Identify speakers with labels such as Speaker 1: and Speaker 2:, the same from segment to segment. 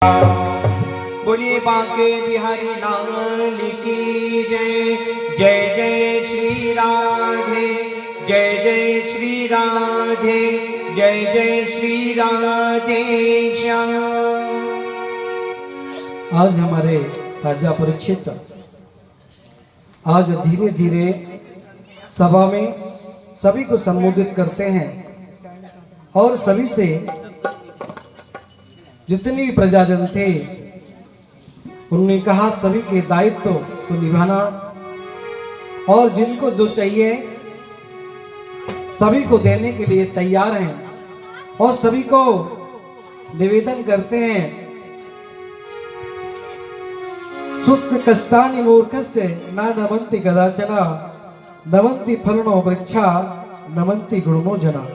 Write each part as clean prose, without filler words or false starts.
Speaker 1: बोलिए बांके बिहारी लाल की जय। जय जय श्री राधे, जय जय श्री राधे, जय जय श्री राधे श्याम।
Speaker 2: आज हमारे राजा परीक्षित आज धीरे धीरे सभा में सभी को संबोधित करते हैं और सभी से जितने भी प्रजाजन थे उन्होंने कहा सभी के दायित्व को निभाना और जिनको जो चाहिए सभी को देने के लिए तैयार हैं और सभी को निवेदन करते हैं। सुस्त कष्टानि मूर्खस्य न नमन्ति कदाचन नमन्ति फलनो वृक्षा नमन्ति गुणमो जना।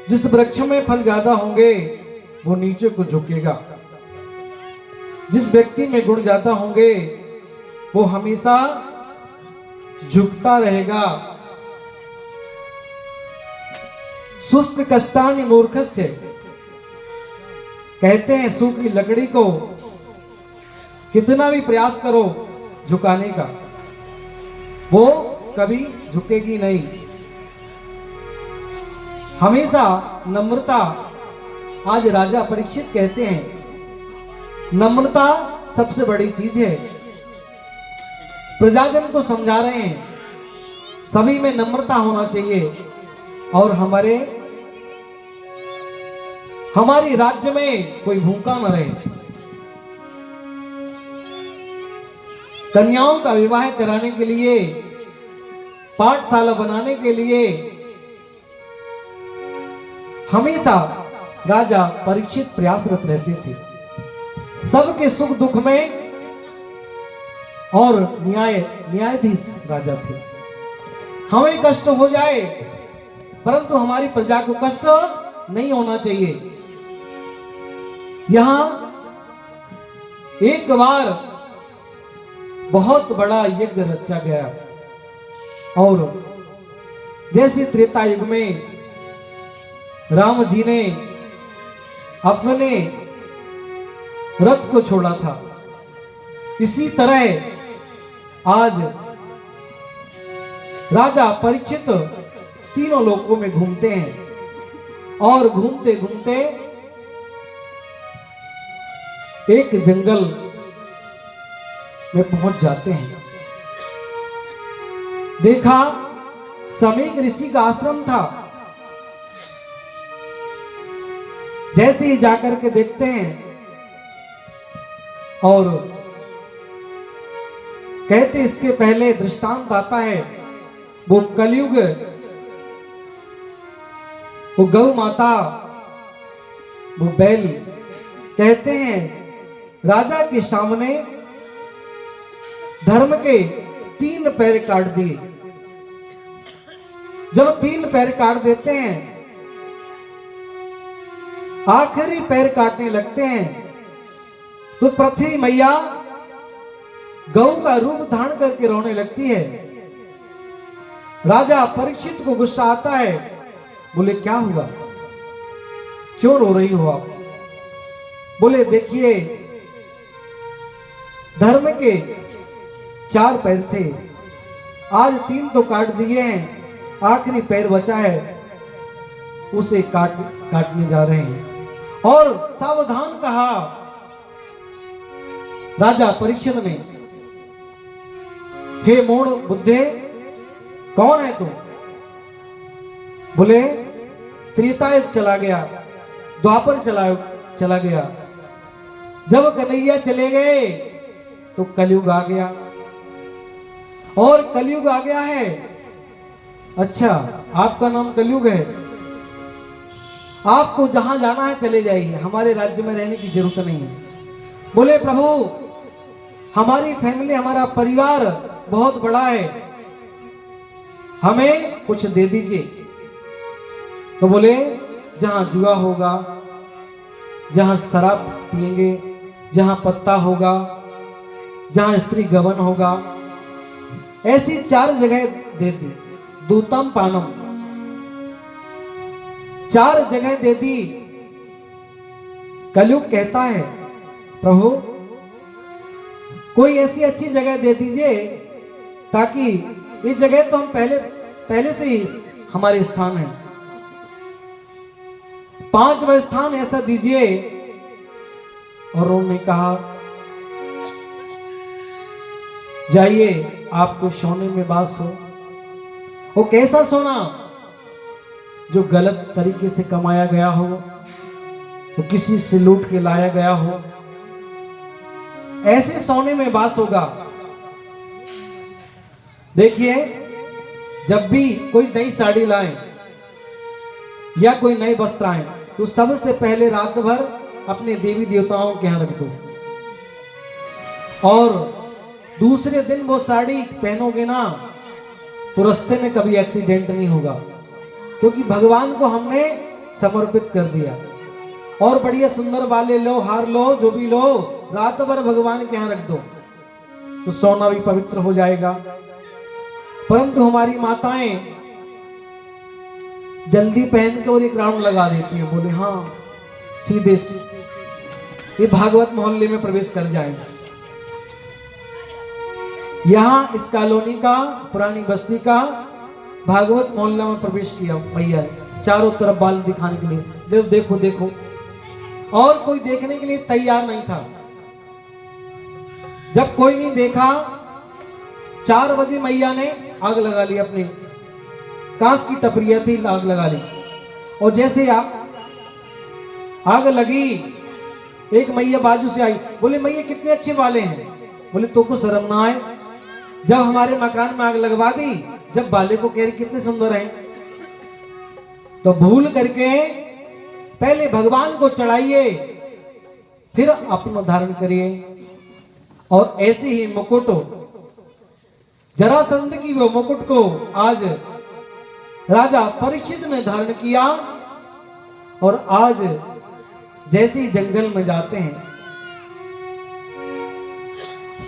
Speaker 2: जिस वृक्ष में फल ज्यादा होंगे वो नीचे को झुकेगा, जिस व्यक्ति में गुण ज्यादा होंगे वो हमेशा झुकता रहेगा। सुस्त कष्टानि मूर्खस्य कहते हैं सूखी लकड़ी को कितना भी प्रयास करो झुकाने का वो कभी झुकेगी नहीं। हमेशा नम्रता, आज राजा परीक्षित कहते हैं नम्रता सबसे बड़ी चीज है। प्रजाजन को समझा रहे हैं सभी में नम्रता होना चाहिए और हमारी राज्य में कोई भूखा न रहे। कन्याओं का विवाह कराने के लिए, पाठशाला बनाने के लिए हमेशा राजा परीक्षित प्रयासरत रहते थे। सबके सुख दुख में और न्यायाधीश राजा थे। हमें कष्ट हो जाए परंतु हमारी प्रजा को कष्ट नहीं होना चाहिए। यहां एक बार बहुत बड़ा यज्ञ रचा गया और जैसे त्रेता युग में राम जी ने अपने रथ को छोड़ा था, इसी तरह आज राजा परीक्षित तीनों लोकों में घूमते हैं और घूमते घूमते एक जंगल में पहुंच जाते हैं। देखा समीक ऋषि का आश्रम था। जैसे ही जाकर के देखते हैं और कहते इसके पहले दृष्टांत आता है वो कलयुग, वो गौ माता, वो बैल। कहते हैं राजा के सामने धर्म के 3 पैर काट दिए। जब 3 पैर काट देते हैं आखिरी पैर काटने लगते हैं तो पृथ्वी मैया गौ का रूप धारण करके रोने लगती है। राजा परीक्षित को गुस्सा आता है, बोले क्या हुआ, क्यों रो रही हो आप? बोले देखिए धर्म के 4 पैर थे, आज 3 तो काट दिए हैं, आखिरी पैर बचा है उसे काटने जा रहे हैं। और सावधान कहा राजा परीक्षित ने, हे मूढ़ बुद्धे कौन है तुम? बोले त्रेता युग चला गया, द्वापर चला गया, जब कन्हैया चले गए तो कलयुग आ गया और कलयुग आ गया है। अच्छा आपका नाम कलयुग है, आपको जहां जाना है चले जाइए, हमारे राज्य में रहने की जरूरत नहीं है। बोले प्रभु हमारी फैमिली, हमारा परिवार बहुत बड़ा है, हमें कुछ दे दीजिए। तो बोले जहां जुआ होगा, जहां शराब पिएंगे, जहां पत्ता होगा, जहां स्त्री गमन होगा, ऐसी 4 जगह दे दी। दूतम पानम 4 जगह दे दी। कलयुग कहता है प्रभु कोई ऐसी अच्छी जगह दे दीजिए ताकि ये जगह तो हम पहले से ही हमारे स्थान है, 5वां स्थान ऐसा दीजिए। और उन्होंने कहा जाइए आपको सोने में वास हो। वो कैसा सोना? जो गलत तरीके से कमाया गया हो, तो किसी से लूट के लाया गया हो, ऐसे सोने में वास होगा। देखिए जब भी कोई नई साड़ी लाएं या कोई नए वस्त्र आए तो सबसे पहले रात भर अपने देवी देवताओं के यहां रख दो, और दूसरे दिन वो साड़ी पहनोगे ना तो रास्ते में कभी एक्सीडेंट नहीं होगा, क्योंकि भगवान को हमने समर्पित कर दिया। और बढ़िया सुंदर वाले लो, हार लो, जो भी लो, रात भर भगवान के यहां रख दो तो सोना भी पवित्र हो जाएगा। परंतु हमारी माताएं जल्दी पहन के और एक राउंड लगा देती हैं, बोले हाँ सीधे ये भागवत मोहल्ले में प्रवेश कर जाएंगे। यहां इस कॉलोनी का, पुरानी बस्ती का भागवत मोहल्ला में प्रवेश किया मैया ने, चारों तरफ बाल दिखाने के लिए, देखो देखो, और कोई देखने के लिए तैयार नहीं था। जब कोई नहीं देखा, 4 बजे मैया ने आग लगा ली, अपनी कांच की टपरिया थी, आग लगा ली। और जैसे आग लगी, एक मैया बाजू से आई, बोले मैया कितने अच्छे वाले हैं। बोले तो को शर्म ना आए, जब हमारे मकान में आग लगवा दी, जब बाले को कह रही कितने सुंदर हैं। तो भूल करके पहले भगवान को चढ़ाइए, फिर अपना धारण करिए। और ऐसे ही मुकुट, जरासंध की वो मुकुट को आज राजा परीक्षित ने धारण किया। और आज जैसे ही जंगल में जाते हैं,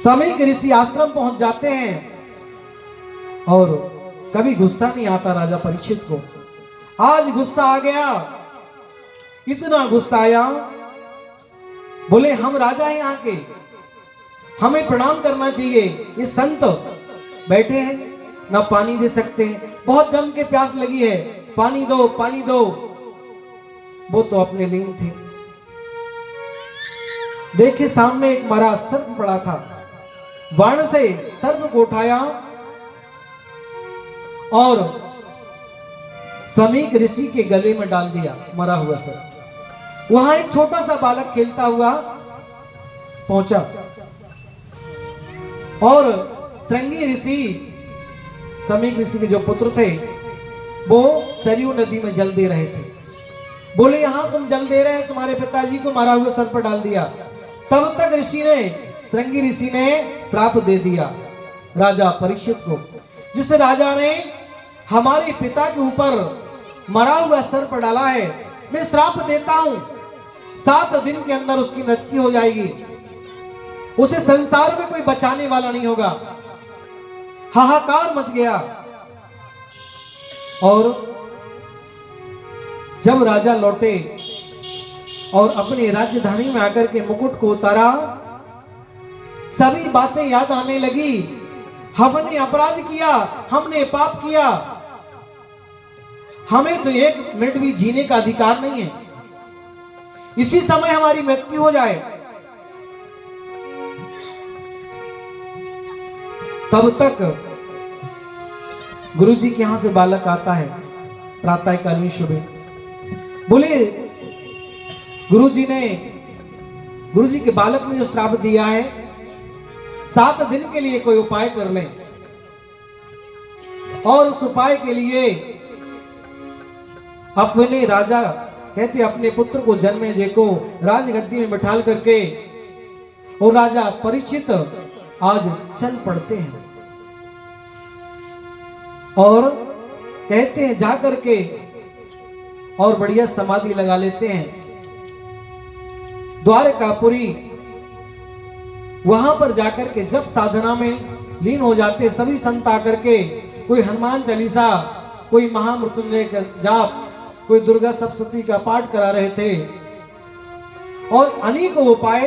Speaker 2: समय के ऋषि आश्रम पहुंच जाते हैं, और कभी गुस्सा नहीं आता राजा परीक्षित को। आज गुस्सा आ गया, इतना गुस्सा आया, बोले हम राजा हैं यहाँ के, हमें प्रणाम करना चाहिए। ये संत बैठे हैं, ना पानी दे सकते हैं, बहुत जम के प्यास लगी है, पानी दो पानी दो। वो तो अपने लीन थे। देखे सामने एक मरा सर्प पड़ा था, बाण से सर्प को उठाया और समीक ऋषि के गले में डाल दिया, मरा हुआ सर्प। वहां एक छोटा सा बालक खेलता हुआ पहुंचा, और श्रृंगी ऋषि, समीक ऋषि के जो पुत्र थे, वो सरयू नदी में जल दे रहे थे। बोले यहां तुम जल दे रहे हैं, तुम्हारे पिताजी को मरा हुआ सर्प डाल दिया। तब तक ऋषि ने, श्रृंगी ऋषि ने श्राप दे दिया राजा परीक्षित को, जिस राजा ने हमारे पिता के ऊपर मरा हुआ सर्प डाला है, मैं श्राप देता हूं, 7 दिन के अंदर उसकी मृत्यु हो जाएगी, उसे संसार में कोई बचाने वाला नहीं होगा। हाहाकार मच गया। और जब राजा लौटे और अपनी राजधानी में आकर के मुकुट को उतारा, सभी बातें याद आने लगी। हमने अपराध किया, हमने पाप किया, हमें तो 1 मिनट भी जीने का अधिकार नहीं है, इसी समय हमारी मृत्यु हो जाए। तब तक गुरु जी के यहां से बालक आता है, प्रातःकालीन सुबह। बोले गुरु जी के बालक ने जो श्राप दिया है, 7 दिन के लिए कोई उपाय कर लें। और उस उपाय के लिए अपने राजा कहते अपने पुत्र को जन्मेजय को राजगद्दी में बिठाल करके, और राजा परीक्षित आज चल पड़ते हैं और कहते हैं जा करके और बढ़िया समाधि लगा लेते हैं। द्वारकापुरी वहां पर जाकर के जब साधना में लीन हो जाते, सभी संत आकर के, कोई हनुमान चालीसा, कोई महामृत्युंजय का जाप, कोई दुर्गा सप्तशती का पाठ करा रहे थे, और अनेकों उपाय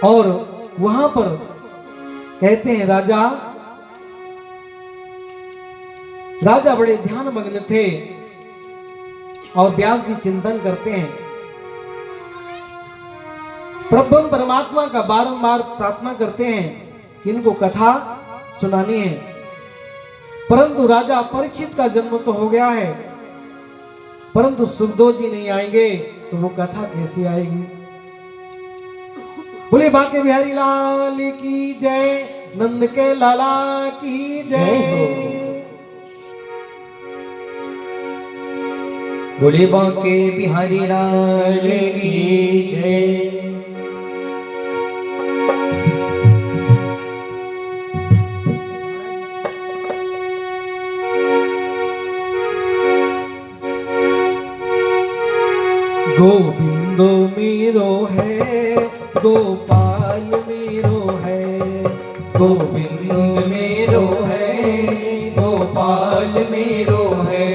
Speaker 2: और वहां पर कहते हैं राजा बड़े ध्यान मग्न थे और व्यास जी चिंतन करते हैं। प्रभु परमात्मा का बारंबार प्रार्थना करते हैं कि इनको कथा सुनानी है, परंतु राजा परीक्षित का जन्म तो हो गया है, परंतु सुखदेव जी नहीं आएंगे तो वो कथा कैसी आएगी। बोले बांके बिहारी लाल की जय, नंद के लाला की जय।
Speaker 1: बोले बांके बिहारी लाल की जय।
Speaker 2: गोविंदो मेरो है, गोपाल मेरो है,
Speaker 1: गोविंद मेरो है, गोपाल मेरो है,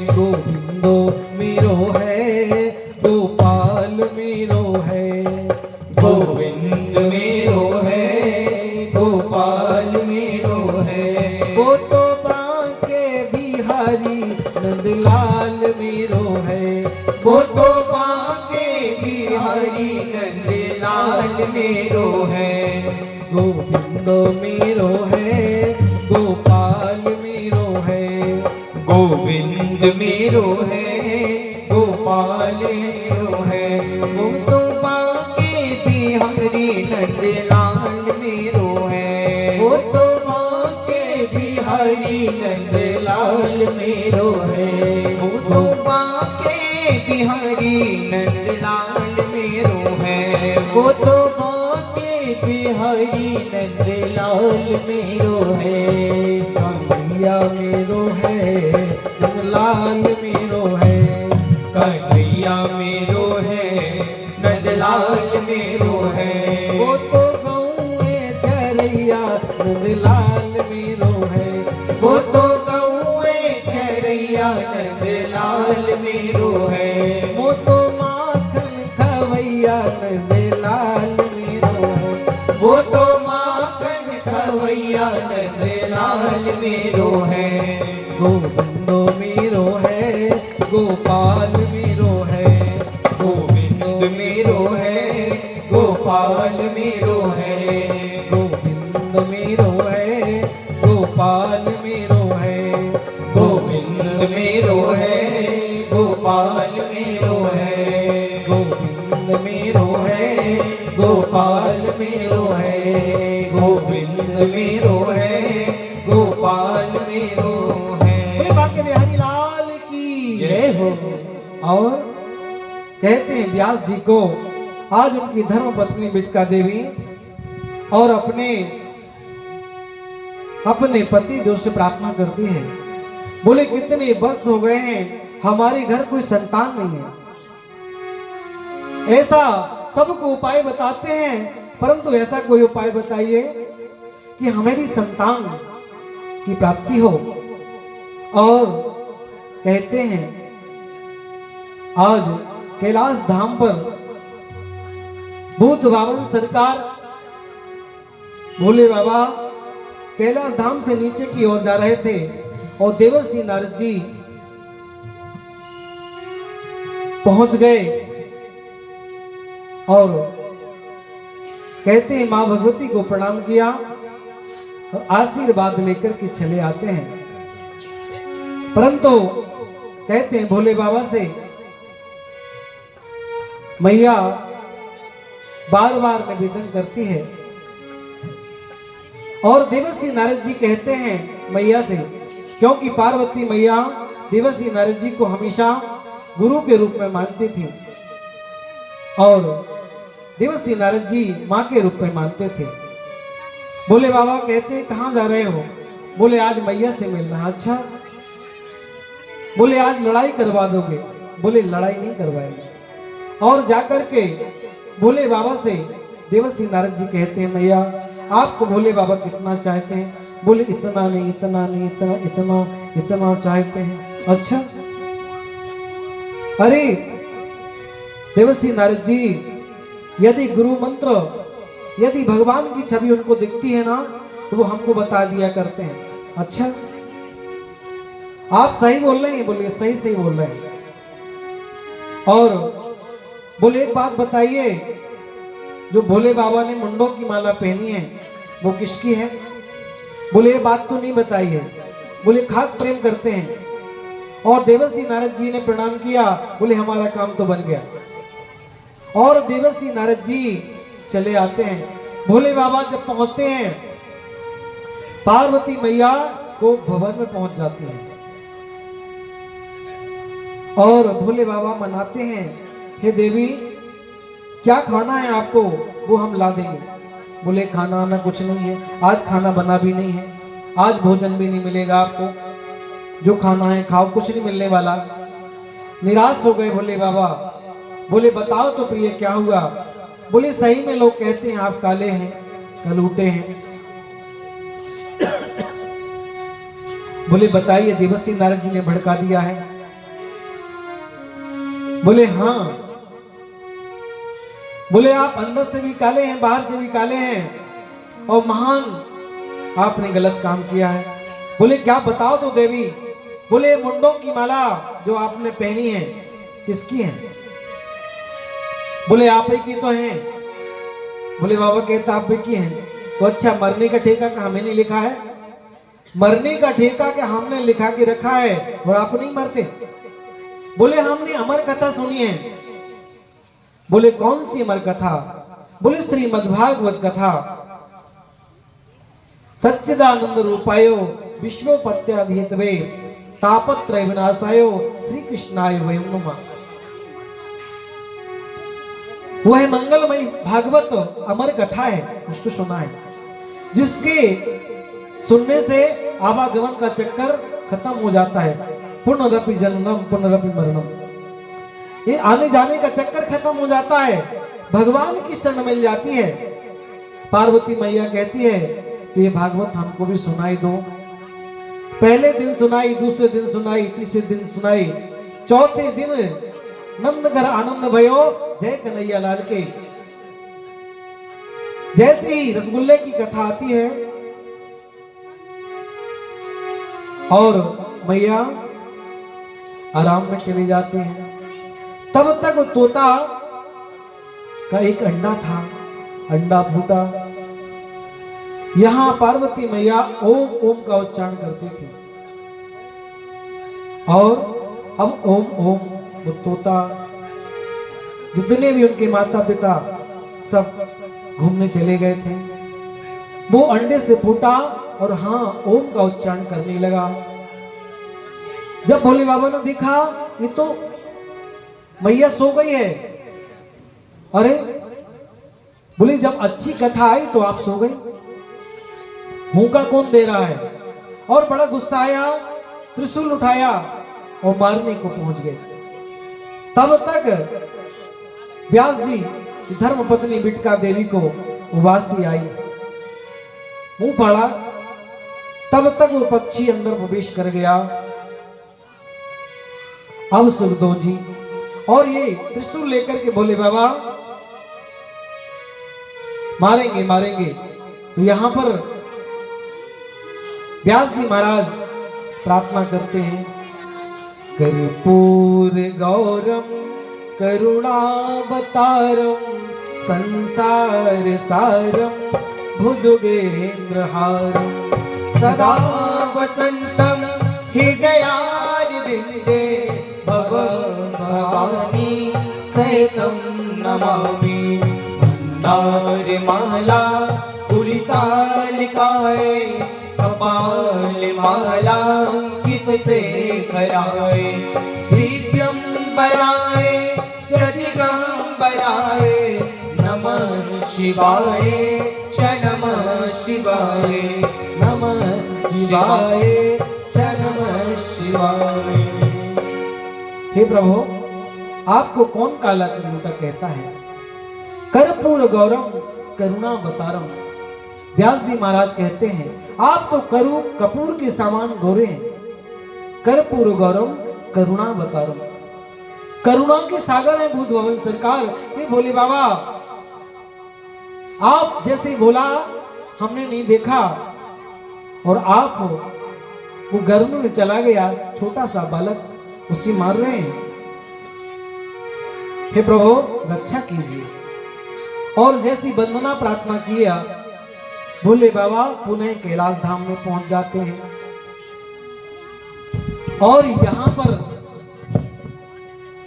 Speaker 2: गोविंदो मेरो है, गोपाल मेरो है,
Speaker 1: गोविंद मेरो है, गोपाल मेरो है।
Speaker 2: वो तो बांके बिहारी नंदलाल मेरो है,
Speaker 1: वो तो बांके बिहारी नंदलाल मेरो है।
Speaker 2: गोविंदो मेरो है, गोपाल मेरो है,
Speaker 1: गोविंद मेरो है, गोपाल मेरो है। वो तो बांके बिहारी नंदलाल मेरो है। वो तो बांके बिहारी नंदलाल मेरो है। वो तो बांके बिहारी नंदलाल मेरो है। वो तो बांके बिहारी नंदलाल मेरो है।
Speaker 2: कन्हैया मेरो है, नंदलाल मेरो है,
Speaker 1: कन्हैया मेरो है, नंदलाल मेरो है।
Speaker 2: वो तो गौए चरैया नंदलाल मेरो है,
Speaker 1: वो तो गौए चरैया नंदलाल मेरो है।
Speaker 2: वो तो माखन खवैया नंदलाल मेरो है,
Speaker 1: वो तो माखन खवैया नंदलाल मेरो है।
Speaker 2: गोविंदो मेरो है, गोपाल मेरो है,
Speaker 1: गोविंद मेरो है, गोपाल मेरो है।
Speaker 2: गोविंद मेरो है, गोपाल मेरो है,
Speaker 1: गोविंद मेरो है, गोपाल मेरो है।
Speaker 2: गोविंद मेरो है,
Speaker 1: गोपाल मेरो है। गोविंद मेरो है, गोपाल मेरो है।
Speaker 2: बोले बांके बिहारी लाल की
Speaker 1: जय हो।
Speaker 2: और कहते हैं व्यास जी को आज उनकी धर्म पत्नी बिटका देवी और अपने पति देव से प्रार्थना करती है। बोले कितने वर्ष हो गए हैं, हमारे घर कोई संतान नहीं है। ऐसा सबको उपाय बताते हैं, परंतु ऐसा कोई उपाय बताइए कि हमें भी संतान की प्राप्ति हो। और कहते हैं आज कैलाश धाम पर भूत बावन सरकार भोले बाबा कैलाश धाम से नीचे की ओर जा रहे थे और देवर्षि नारद जी पहुंच गए और कहते हैं मां भगवती को प्रणाम किया और आशीर्वाद लेकर के चले आते हैं। परंतु कहते हैं भोले बाबा से मैया बार बार निवेदन करती है और देवर्षि नारद जी कहते हैं मैया से, क्योंकि पार्वती मैया देवर्षि नारद जी को हमेशा गुरु के रूप में मानती थी और देवर्षि नारद जी मां के रूप में मानते थे। बोले बाबा कहते हैं कहां जा रहे हो? बोले आज मैया से मिलना। अच्छा, बोले आज लड़ाई करवा दोगे? बोले लड़ाई नहीं करवाएंगे। और जाकर के भोले बाबा से देवर्षि नारद जी कहते हैं मैया आपको भोले बाबा कितना चाहते हैं? बोले इतना नहीं, इतना नहीं, इतना इतना इतना चाहते हैं। अच्छा, अरे देवर्षि नारद जी यदि गुरु मंत्र यदि भगवान की छवि उनको दिखती है ना तो वो हमको बता दिया करते हैं। अच्छा आप सही बोल रहे हैं? बोलिए सही सही बोल रहे हैं। और बोले एक बात बताइए, जो भोले बाबा ने मुंडों की माला पहनी है वो किसकी है? बोले ये बात तो नहीं बताई है। बोले खास प्रेम करते हैं। और देवर्षि नारद जी ने प्रणाम किया, बोले हमारा काम तो बन गया। और देवर्षि नारद जी चले आते हैं। भोले बाबा जब पहुंचते हैं पार्वती मैया को भवन में पहुंच जाती हैं और भोले बाबा मनाते हैं, हे देवी क्या खाना है आपको? वो हम ला देंगे। बोले खाना ना कुछ नहीं है, आज खाना बना भी नहीं है, आज भोजन भी नहीं मिलेगा आपको, जो खाना है खाओ, कुछ नहीं मिलने वाला। निराश हो गए भोले बाबा। बोले बताओ तो प्रिय क्या हुआ? बोले सही में लोग कहते हैं आप काले हैं, कलूटे हैं। बोले बताइए, देवर्षि नारद जी ने भड़का दिया है? बोले हाँ। बोले आप अंदर से भी काले हैं, बाहर से भी काले हैं और महान आपने गलत काम किया है। बोले क्या बताओ तो देवी? बोले मुंडों की माला जो आपने पहनी है किसकी है? बोले आप ही की तो है। बोले बाबा कहता आप ही की है। तो अच्छा मरने का ठेका का हमें नहीं लिखा है? मरने का ठेका क्या हमने लिखा के रखा है और आप नहीं मरते? बोले हमने अमर कथा सुनी है। बोले कौन सी अमर कथा? बोले श्रीमद्भागवत कथा। सच्चिदानंद रूपायो विश्वोपत्याधितवे तापत्रय विनाशायो श्री कृष्णाय वयं नमः। वह मंगलमय भागवत अमर कथा है, उसको सुना है, जिसके सुनने से आवागमन का चक्कर खत्म हो जाता है। पुनरपि जन्मम पुनरपि मरणम, ये आने जाने का चक्कर खत्म हो जाता है, भगवान की शरण मिल जाती है। पार्वती मैया कहती है तो ये भागवत हमको भी सुनाई दो। पहले दिन सुनाई, दूसरे दिन सुनाई, तीसरे दिन सुनाई, चौथे दिन नंद घर आनंद भयो जय कन्हैया लाल के। जैसे ही रसगुल्ले की कथा आती है और मैया आराम में चली जाती हैं, तब तक तोता का एक अंडा था, अंडा फूटा। यहां पार्वती मैया ओम ओम का उच्चारण करती थी और अब ओम ओम वो तोता, जितने भी उनके माता पिता सब घूमने चले गए थे, वो अंडे से फूटा और हाँ ओम का उच्चारण करने लगा। जब भोले बाबा ने देखा ये तो मैया सो गई है। अरे बोले जब अच्छी कथा आई तो आप सो गई, भूखा कौन दे रहा है? और बड़ा गुस्सा आया, त्रिशूल उठाया और मारने को पहुंच गए। तब तक व्यास जी धर्म पत्नी बिटका देवी को उबासी आई, मुंह फाड़ा, तब तक वो पक्षी अंदर प्रवेश कर गया। अब सुखदेव जी और ये त्रिशूल लेकर के बोले बाबा मारेंगे मारेंगे। तो यहां पर व्यास जी महाराज प्रार्थना करते हैं, कर्पूर गौरम करुणावतारम संसार सारम भुजगेंद्र हारम
Speaker 1: सदा वसंतम हृदयारविंदे भवानी सहितं नमामि। मंदारमाला पुलिकालिकाय कपाल माला अंकित से कराए। दिव्यंबराय जदिगंबराय नमः शिवाय च नमः शिवाय नमः शिवाय च नमः शिवाय। हे प्रभु आपको कौन काला कलूटा कहता है? कर्पूर गौरम करुणावतारम। व्यास जी महाराज कहते हैं आप तो कपूर के समान गोरे हैं। कर्पूर गौरम करुणावतारम, करुणा के सागर है भूत भवन सरकार। हे भोले बाबा
Speaker 2: आप जैसे ही बोला हमने नहीं देखा और आप वो गर्भ में चला गया, छोटा सा बालक उसी मार रहे हैं। हे प्रभु रक्षा कीजिए। और जैसी वंदना प्रार्थना किया, भोले बाबा पुनः कैलाश धाम में पहुंच जाते हैं। और यहां पर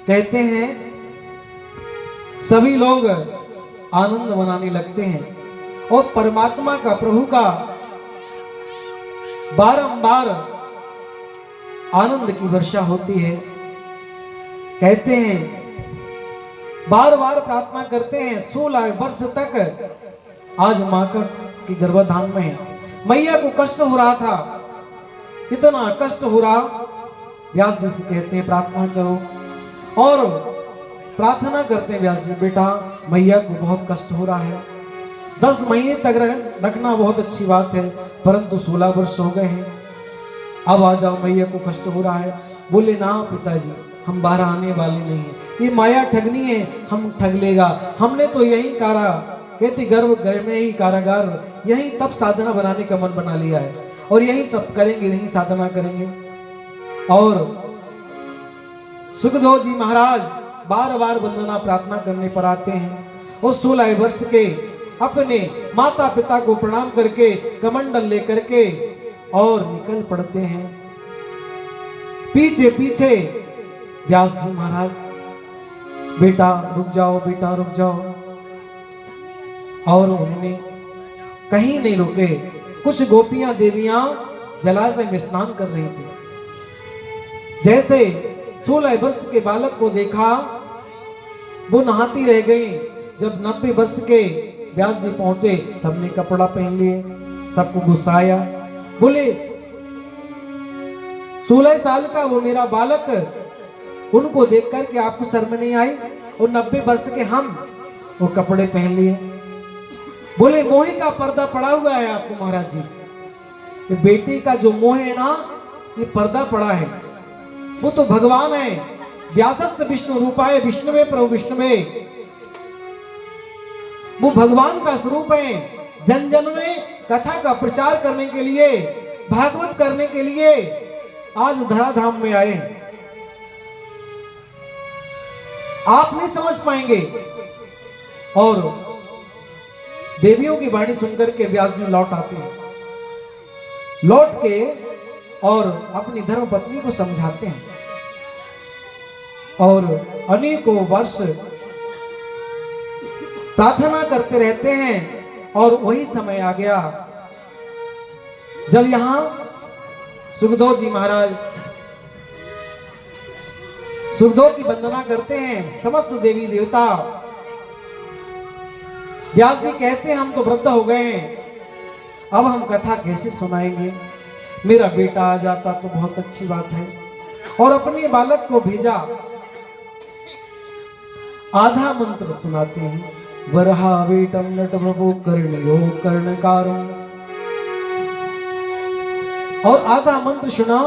Speaker 2: कहते हैं सभी लोग आनंद मनाने लगते हैं और परमात्मा का, प्रभु का बारंबार आनंद की वर्षा होती है। कहते हैं बार बार प्रार्थना करते हैं, 16 वर्ष तक आज मां की गर्भाधान में है। मैया को कष्ट हो रहा था, कितना कष्ट हो रहा। व्यास जी से कहते हैं प्रार्थना करो, और प्रार्थना करते हैं व्यास जी, बेटा मैया को बहुत कष्ट हो रहा है, 10 महीने तक रखना बहुत अच्छी बात है, परंतु 16 वर्ष हो गए हैं, अब आ जाओ, मैया को कष्ट हो रहा है। बोले ना पिताजी, हम बाहर आने वाले नहीं है, ये माया ठगनी है, हम ठग लेगा। हमने तो यही कारा, कहती गर्भ घर में ही कारागार, यही तब साधना बनाने का मन बना लिया है, और यही तब करेंगे, यही साधना करेंगे। और सुखदेव जी महाराज बार बार वंदना प्रार्थना करने पर आते हैं, और 16 वर्ष के अपने माता पिता को प्रणाम करके कमंडल लेकर के और निकल पड़ते हैं। पीछे पीछे व्यास जी महाराज, बेटा रुक जाओ, बेटा रुक जाओ। और उन्होंने कहीं नहीं रुके। कुछ गोपियां देवियां जलाशय में स्नान कर रही थी। जैसे 16 वर्ष के बालक को देखा, वो नहाती रह गई। जब 90 वर्ष के व्यास जी पहुंचे, सबने कपड़ा पहन लिए, सबको गुस्सा आया। बोले 16 साल का वो मेरा बालक, उनको देख करके आपको शर्म नहीं आई, और 90 वर्ष के हम वो कपड़े पहन लिए। बोले मोह का पर्दा पड़ा हुआ है आपको महाराज जी, ये बेटी का जो मोह है ना, ये पर्दा पड़ा है। वो तो भगवान है, व्यासस्य विष्णु रूपाय विष्णुवे प्रभु विष्णुवे, वो भगवान का स्वरूप है। जन जन में कथा का प्रचार करने के लिए, भागवत करने के लिए आज धराधाम में आए। आप नहीं समझ पाएंगे। और देवियों की वाणी सुनकर के व्यास जी लौट आते हैं। लौट के और अपनी धर्म पत्नी को समझाते हैं, और अनेकों वर्ष प्रार्थना करते रहते हैं। और वही समय आ गया जब यहां सुखदेव जी महाराज सुखदेव की वंदना करते हैं। समस्त देवी देवता, व्यास जी कहते हैं हम तो वृद्ध हो गए हैं, अब हम कथा कैसे सुनाएंगे, मेरा बेटा आ जाता तो बहुत अच्छी बात है। और अपने बालक को भेजा, आधा मंत्र सुनाते हैं, वरहा वेटम नट प्रभु कर्णयो कर्णकारम, और आधा मंत्र सुना,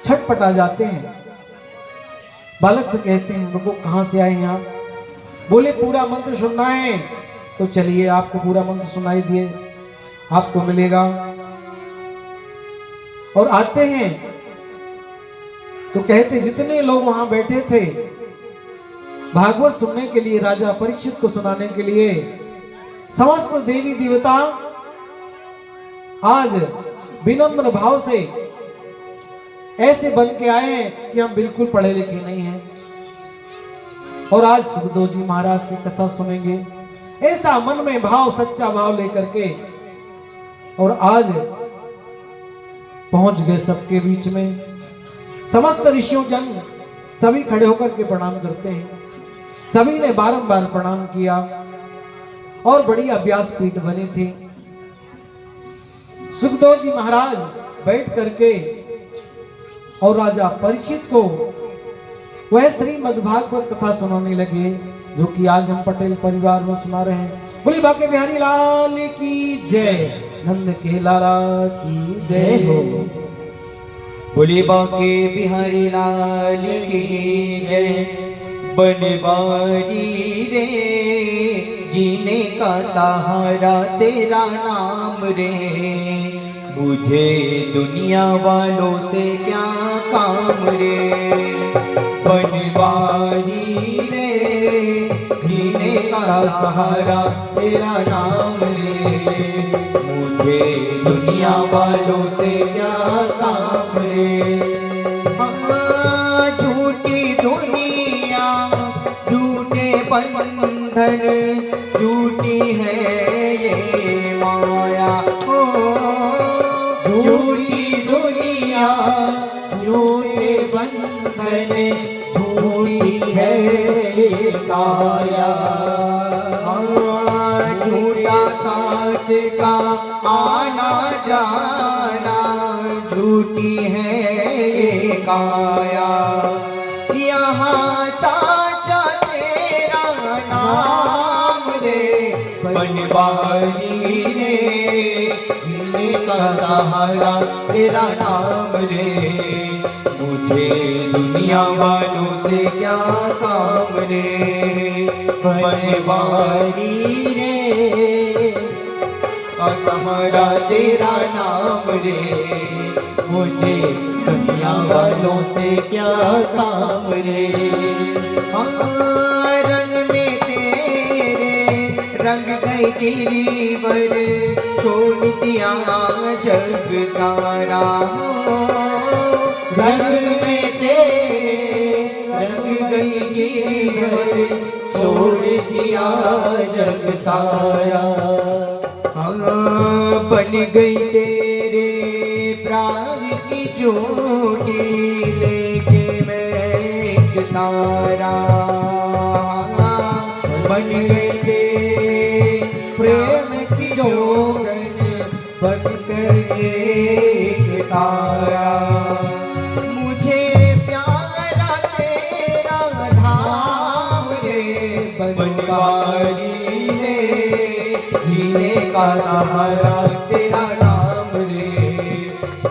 Speaker 2: छटपटा जाते हैं। बालक से कहते हैं प्रभु कहां से आए हैं आप? बोले पूरा मंत्र सुनना है तो चलिए, आपको पूरा मंत्र सुनाई दिए, आपको मिलेगा। और आते हैं तो कहते जितने लोग वहां बैठे थे भागवत सुनने के लिए, राजा परीक्षित को सुनाने के लिए, समस्त देवी देवता आज विनम्र भाव से ऐसे बन के आए हैं कि हम बिल्कुल पढ़े लिखे नहीं हैं, और आज सुखदेव जी महाराज से कथा सुनेंगे। ऐसा मन में भाव, सच्चा भाव लेकर के, और आज पहुंच गए सबके बीच में। समस्त ऋषियों जन सभी खड़े होकर के प्रणाम करते हैं। सभी ने बारंबार प्रणाम किया, और बड़ी अभ्यास पीठ बनी थी। सुखदेव जी महाराज बैठ करके और राजा परीक्षित को वह श्रीमद् भागवत कथा सुनाने लगे, जो कि आज हम पटेल परिवार में सुना रहे हैं। बोली बाके बिहारी लाल की जय, नंद के लाला की जय हो।
Speaker 1: बोली बाके बिहारी लाल की जय, बनवारी रे जीने का सहारा तेरा नाम रे, मुझे दुनिया वालों से क्या काम रे। बनवारी रे जीने का सहारा तेरा नाम रे, मुझे दुनिया वालों से क्या काम रे। झूठी दुनिया झूठे बंधन, झूठी है ये माया हो। झूठी दुनिया झूठे बंधन, झूठी है ये काया। झूठा सांस का आना जाना, झूठी है ये काया। यहाँ साचा तेरा नाम रे, बनवारी रे जीने का सहारा तेरा नाम रे, मुझे दुनिया वालों से क्या काम रे। बनवारी रे सहारा तेरा नाम रे, मुझे दुनिया वालों से क्या काम रे। रंग में तेरे रंग गई गिरिवर, छोड़ दिया जग सारा। रंग में तेरे रंग गई गिरिवर, छोड़ दिया जग सारा। बन गई तेरे प्राण की ज्योति, लेके मैं एक तारा। बन गई तेरे प्रेम की जोगन, बन कर एक तारा। मुझे प्यारा तेरा धाम रे, बनवारी रे जीने का सहारा तेरा नाम रे,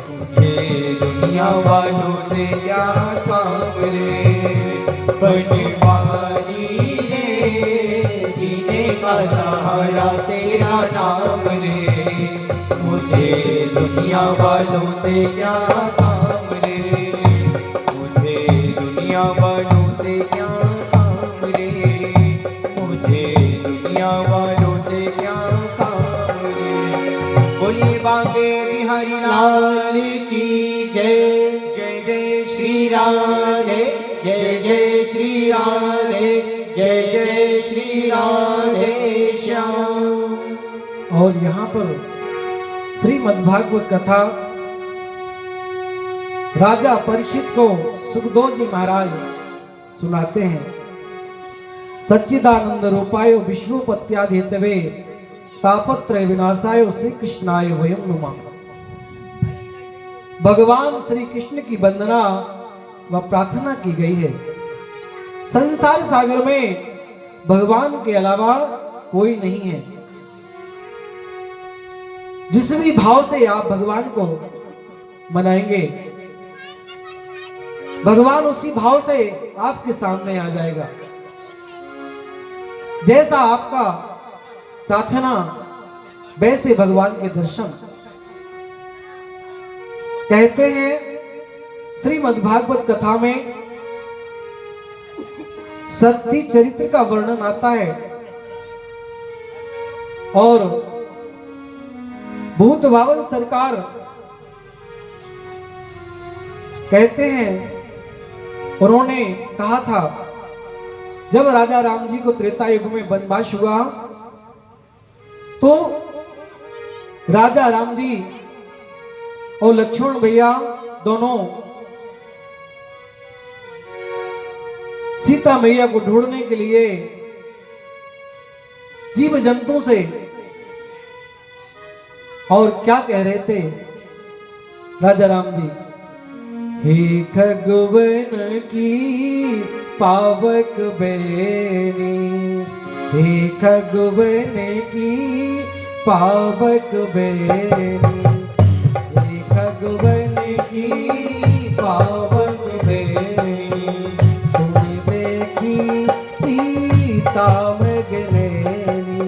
Speaker 1: मुझे दुनिया वालों से क्या काम रे। बनवारी रे जीने का सहारा तेरा नाम रे, मुझे दुनिया वालों से क्या काम रे। मुझे दुनिया वालों से क्या काम रे, मुझे दुनिया वालों से क्या काम रे। बोलिए बांके बिहारी लाल की जय। जय जय श्री राधे, जय जय श्री राधे, जय जय श्री राधे श्याम।
Speaker 2: और यहाँ पर श्रीमद्भागवत कथा राजा परीक्षित को सुखदेव जी महाराज सुनाते हैं। सच्चिदानंद रूपाय विष्णुपत्यादितवे तापत्रय विनाशाय श्री कृष्णाय वयम नुमा। भगवान श्री कृष्ण की वंदना व प्रार्थना की गई है। संसार सागर में भगवान के अलावा कोई नहीं है। जिस भी भाव से आप भगवान को मनाएंगे, भगवान उसी भाव से आपके सामने आ जाएगा। जैसा आपका प्रार्थना वैसे भगवान के दर्शन। कहते हैं श्रीमद्भागवत कथा में सती चरित्र का वर्णन आता है और भूत बावन सरकार कहते हैं, उन्होंने कहा था जब राजा राम जी को त्रेता युग में वनवास हुआ तो राजा राम जी और लक्ष्मण भैया दोनों सीता मैया को ढूंढने के लिए जीव जंतु से और क्या कह रहे थे राजा राम जी, हे खगवन की पावक बेनी, हे खगवन की पावक बेनी, हे खगवन की पावक बेनी, तुम देखी सीता मृगनैनी,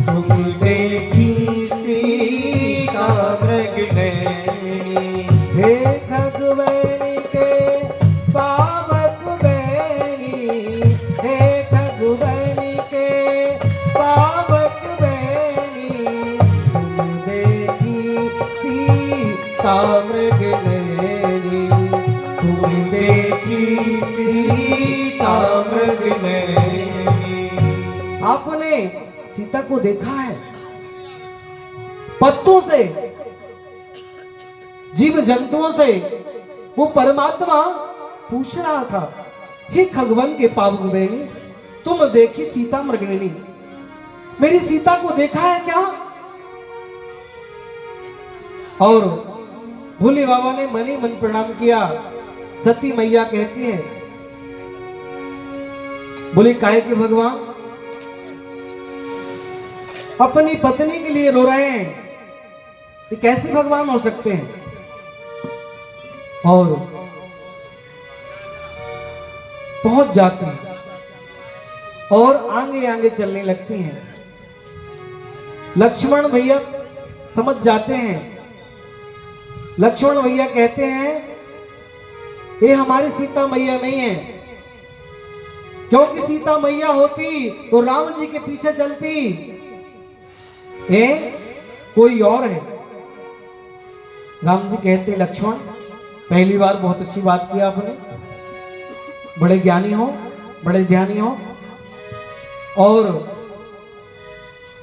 Speaker 1: तुम देखी सीता मृगनैनी।
Speaker 2: हे खगवैनी के पावक बैनी, हे खगवैनी के पावक बैनी, तुम देखी सीता मृगनैनी,
Speaker 1: तुम देखी सीता मृगनैनी।
Speaker 2: आपने सीता को देखा है? पत्तों से, जीव जंतुओं से वो परमात्मा पूछ रहा था, हे खगवन के पावक बैनी, तुम देखी सीता मृगनैनी, मेरी सीता को देखा है क्या? और भोले बाबा ने मन ही मन प्रणाम किया। सती मैया कहती है, बोले काहे के भगवान अपनी पत्नी के लिए रो रहे हैं, ये कैसे भगवान हो सकते हैं? और पहुंच जाते हैं और आगे आगे चलने लगती हैं। लक्ष्मण भैया समझ जाते हैं। लक्ष्मण भैया कहते हैं, ये हमारी सीता मैया नहीं है, क्योंकि सीता मैया होती तो राम जी के पीछे चलती, ये कोई और है। राम जी कहते, लक्ष्मण पहली बार बहुत अच्छी बात की आपने, बड़े ज्ञानी हो, बड़े ध्यानी हो। और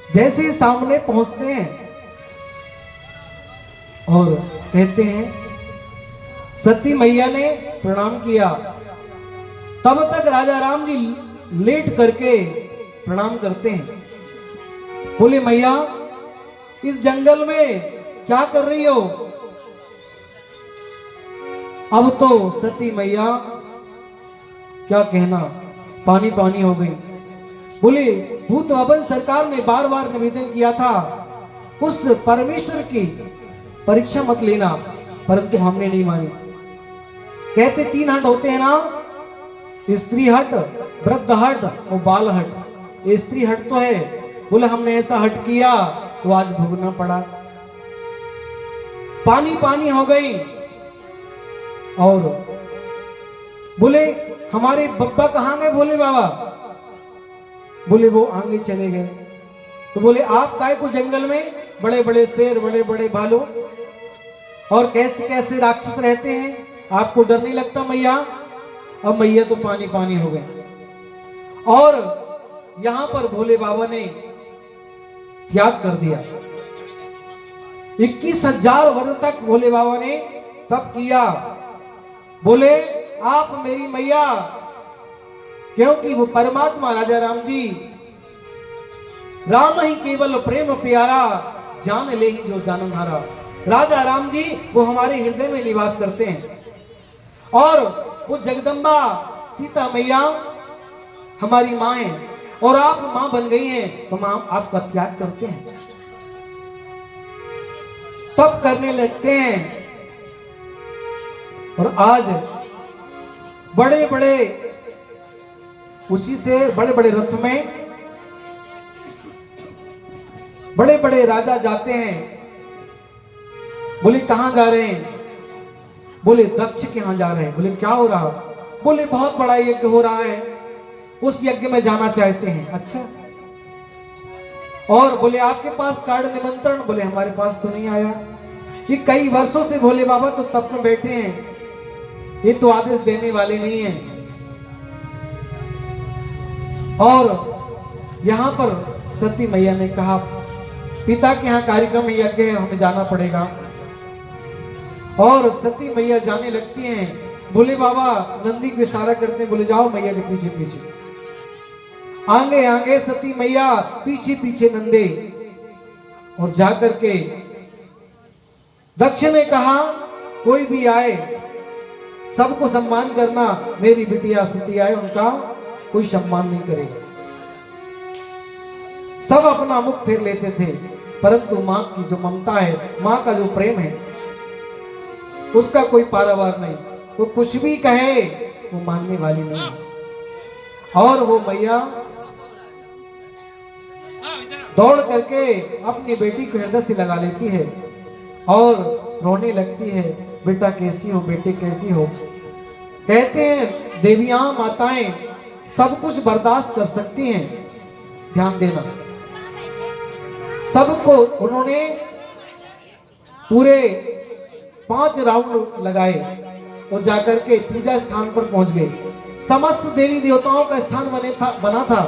Speaker 2: जैसे सामने पहुंचते हैं और कहते हैं, सती मैया ने प्रणाम किया। तब तक राजा राम जी लेट करके प्रणाम करते हैं। बोले मैया, इस जंगल में क्या कर रही हो? अब तो सती मैया क्या कहना, पानी पानी हो गई। बोले भूत भवन सरकार ने बार बार निवेदन किया था, उस परमेश्वर की परीक्षा मत लेना, परंतु हमने नहीं मानी। कहते 3 हट होते हैं ना, स्त्री हट, वृद्ध हट और बाल हट। ये स्त्री हट तो है, बोले हमने ऐसा हट किया तो आज भुगतना पड़ा। पानी पानी हो गई। और बोले हमारे बब्बा कहाँ गए भोले बाबा? बोले वो आगे चले गए। तो बोले आप काय को जंगल में बड़े बड़े शेर, बड़े बड़े भालू और कैसे कैसे राक्षस रहते हैं, आपको डर नहीं लगता मैया? अब मैया तो पानी पानी हो गए। और यहां पर भोले बाबा ने त्याग कर दिया। 21,000 वर्ष तक भोले बाबा ने तप किया। बोले आप मेरी मैया, क्योंकि वो परमात्मा राजा राम जी, राम ही केवल प्रेम प्यारा, जान ले ही जो जानन हारा। राजा राम जी वो हमारे हृदय में निवास करते हैं और वो जगदम्बा सीता मैया हमारी माँ है और आप माँ बन गई हैं तो माँ आपका त्याग करते हैं, तप करने लगते हैं। और आज बड़े बड़े उसी से बड़े बड़े रथ में बड़े बड़े राजा जाते हैं। बोले कहां जा रहे हैं? बोले दक्ष के यहां जा रहे हैं। बोले क्या हो रहा? बोले बहुत बड़ा यज्ञ हो रहा है, उस यज्ञ में जाना चाहते हैं। अच्छा, और बोले आपके पास कार्ड निमंत्रण? बोले हमारे पास तो नहीं आया। ये कई वर्षों से भोले बाबा तो तप में बैठे हैं, ये तो आदेश देने वाले नहीं हैं। और यहां पर सती मैया ने कहा पिता के यहाँ कार्यक्रम में यज्ञ है, हमें जाना पड़ेगा। और सती मैया जाने लगती हैं। भोले बाबा नंदी को इशारा करते हैं, बोले जाओ मैया के पीछे पीछे। आगे आगे सती मैया, पीछे पीछे नंदे। और जाकर के दक्ष ने कहा कोई भी आए सबको सम्मान करना, मेरी बिटिया सती आए उनका कोई सम्मान नहीं करेगा। सब अपना मुख फेर लेते थे, परंतु मां की जो ममता है, मां का जो प्रेम है, उसका कोई पारावार नहीं। वो कुछ भी कहे वो मानने वाली नहीं। और वो मैया दौड़ करके अपनी बेटी को हृदय से लगा लेती है और रोने लगती है, बेटा कैसी हो, बेटे कैसी हो। कहते हैं देवियां माताएं सब कुछ बर्दाश्त कर सकती हैं, ध्यान देना। सबको उन्होंने पूरे 5 राउंड लगाए और जाकर के पूजा स्थान पर पहुंच गए। समस्त देवी देवताओं का स्थान बना था,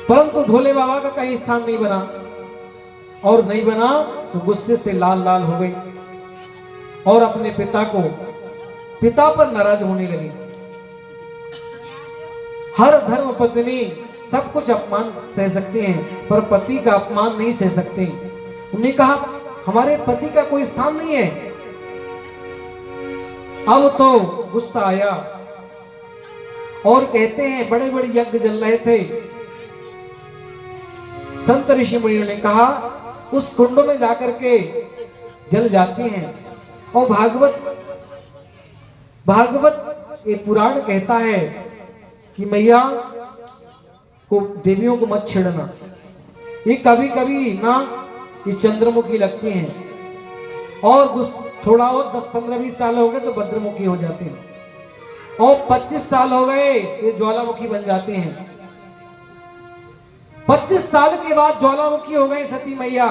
Speaker 2: परंतु भोले बाबा का कहीं स्थान नहीं बना, और नहीं बना तो गुस्से से लाल लाल हो गई और अपने पिता पर नाराज होने लगी। हर धर्म पत्नी सब कुछ अपमान सह सकते हैं, पर पति का अपमान नहीं सह सकते। उन्होंने कहा हमारे पति का कोई स्थान नहीं है। अब तो गुस्सा आया और कहते हैं बड़े बड़े यज्ञ जल रहे थे। संत ऋषि मुनियों ने कहा उस कुंड में जाकर के जल जाते हैं। और भागवत ये पुराण कहता है कि मैया को देवियों को मत छेड़ना, ये कभी कभी ना ये चंद्रमुखी लगती हैं और थोड़ा और 10-15-20 साल हो गए तो भद्रमुखी हो जाते हैं, और 25 साल हो गए ये ज्वालामुखी बन जाते हैं। 25 साल के बाद ज्वालामुखी हो गई सती मैया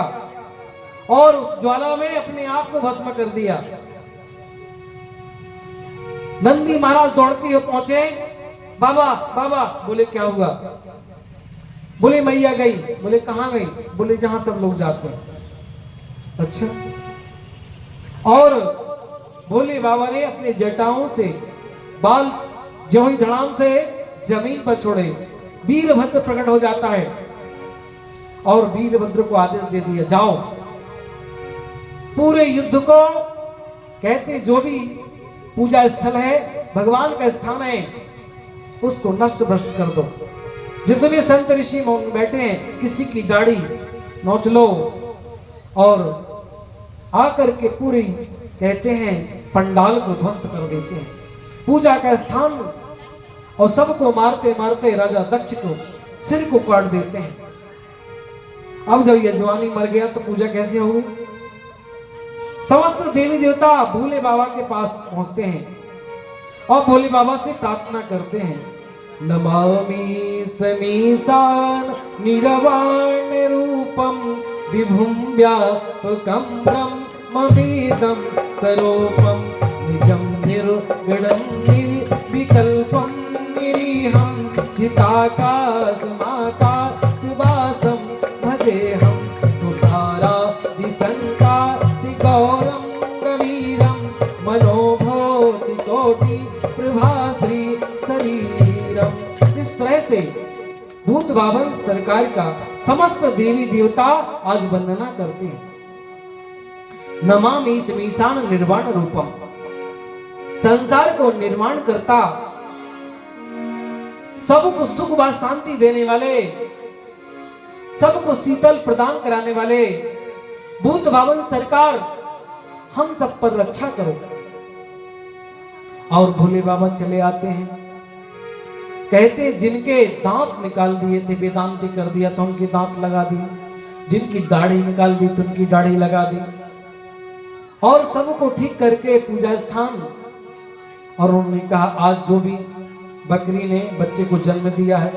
Speaker 2: और उस ज्वाला में अपने आप को भस्म कर दिया। नंदी महाराज दौड़ते हुए पहुंचे, बाबा बाबा। बोले क्या हुआ? बोले मैया गई। बोले कहां गई? बोले जहां सब लोग जाते हैं। अच्छा। और भोले बाबा ने अपने जटाओं से बाल जो ही धड़ाम से जमीन पर छोड़े, वीरभद्र प्रकट हो जाता है और वीरभद्र को आदेश दे दिया जाओ पूरे युद्ध को, कहते जो भी पूजा स्थल है, भगवान का स्थान है, उसको नष्ट भ्रष्ट कर दो। जितने संत ऋषि बैठे हैं किसी की दाढ़ी नोच लो और आकर के पूरी कहते हैं पंडाल को ध्वस्त कर देते हैं, पूजा का स्थान, और सबको मारते मारते राजा दक्ष को सिर को काट देते हैं। अब जब यजमानी मर गया तो पूजा कैसे होगी? समस्त देवी देवता भोले बाबा के पास पहुंचते हैं और भोले बाबा से प्रार्थना करते हैं, नमामि समीसान निरवाण रूपम विभुम व्यापकम ब्रह्मवेदम स्वरूपम निजम निर्गुणम निर्विकल्पम निरीहं चिताकाशमाकाशवासं भजेऽहं तुषारा दिशंकाशिगौरं गवीरं मनोभूतिकोटि प्रभाश्री शरीरम। इस तरह से भूत बावन सरकार का समस्त देवी देवता आज वंदना करते हैं। नमामि समीसान निर्वाण रूपम, संसार को निर्माण करता, सबको सुख व शांति देने वाले, सबको शीतल प्रदान कराने वाले भूत बावन सरकार, हम सब पर रक्षा करो। और भोले बाबा चले आते हैं, कहते जिनके दांत निकाल दिए थे, वेदांती कर दिया तो उनके दांत लगा दिए, जिनकी दाढ़ी निकाल दी तो उनकी दाढ़ी लगा दी, और सबको ठीक करके पूजा स्थान। और उन्होंने कहा आज जो भी बकरी ने बच्चे को जन्म दिया है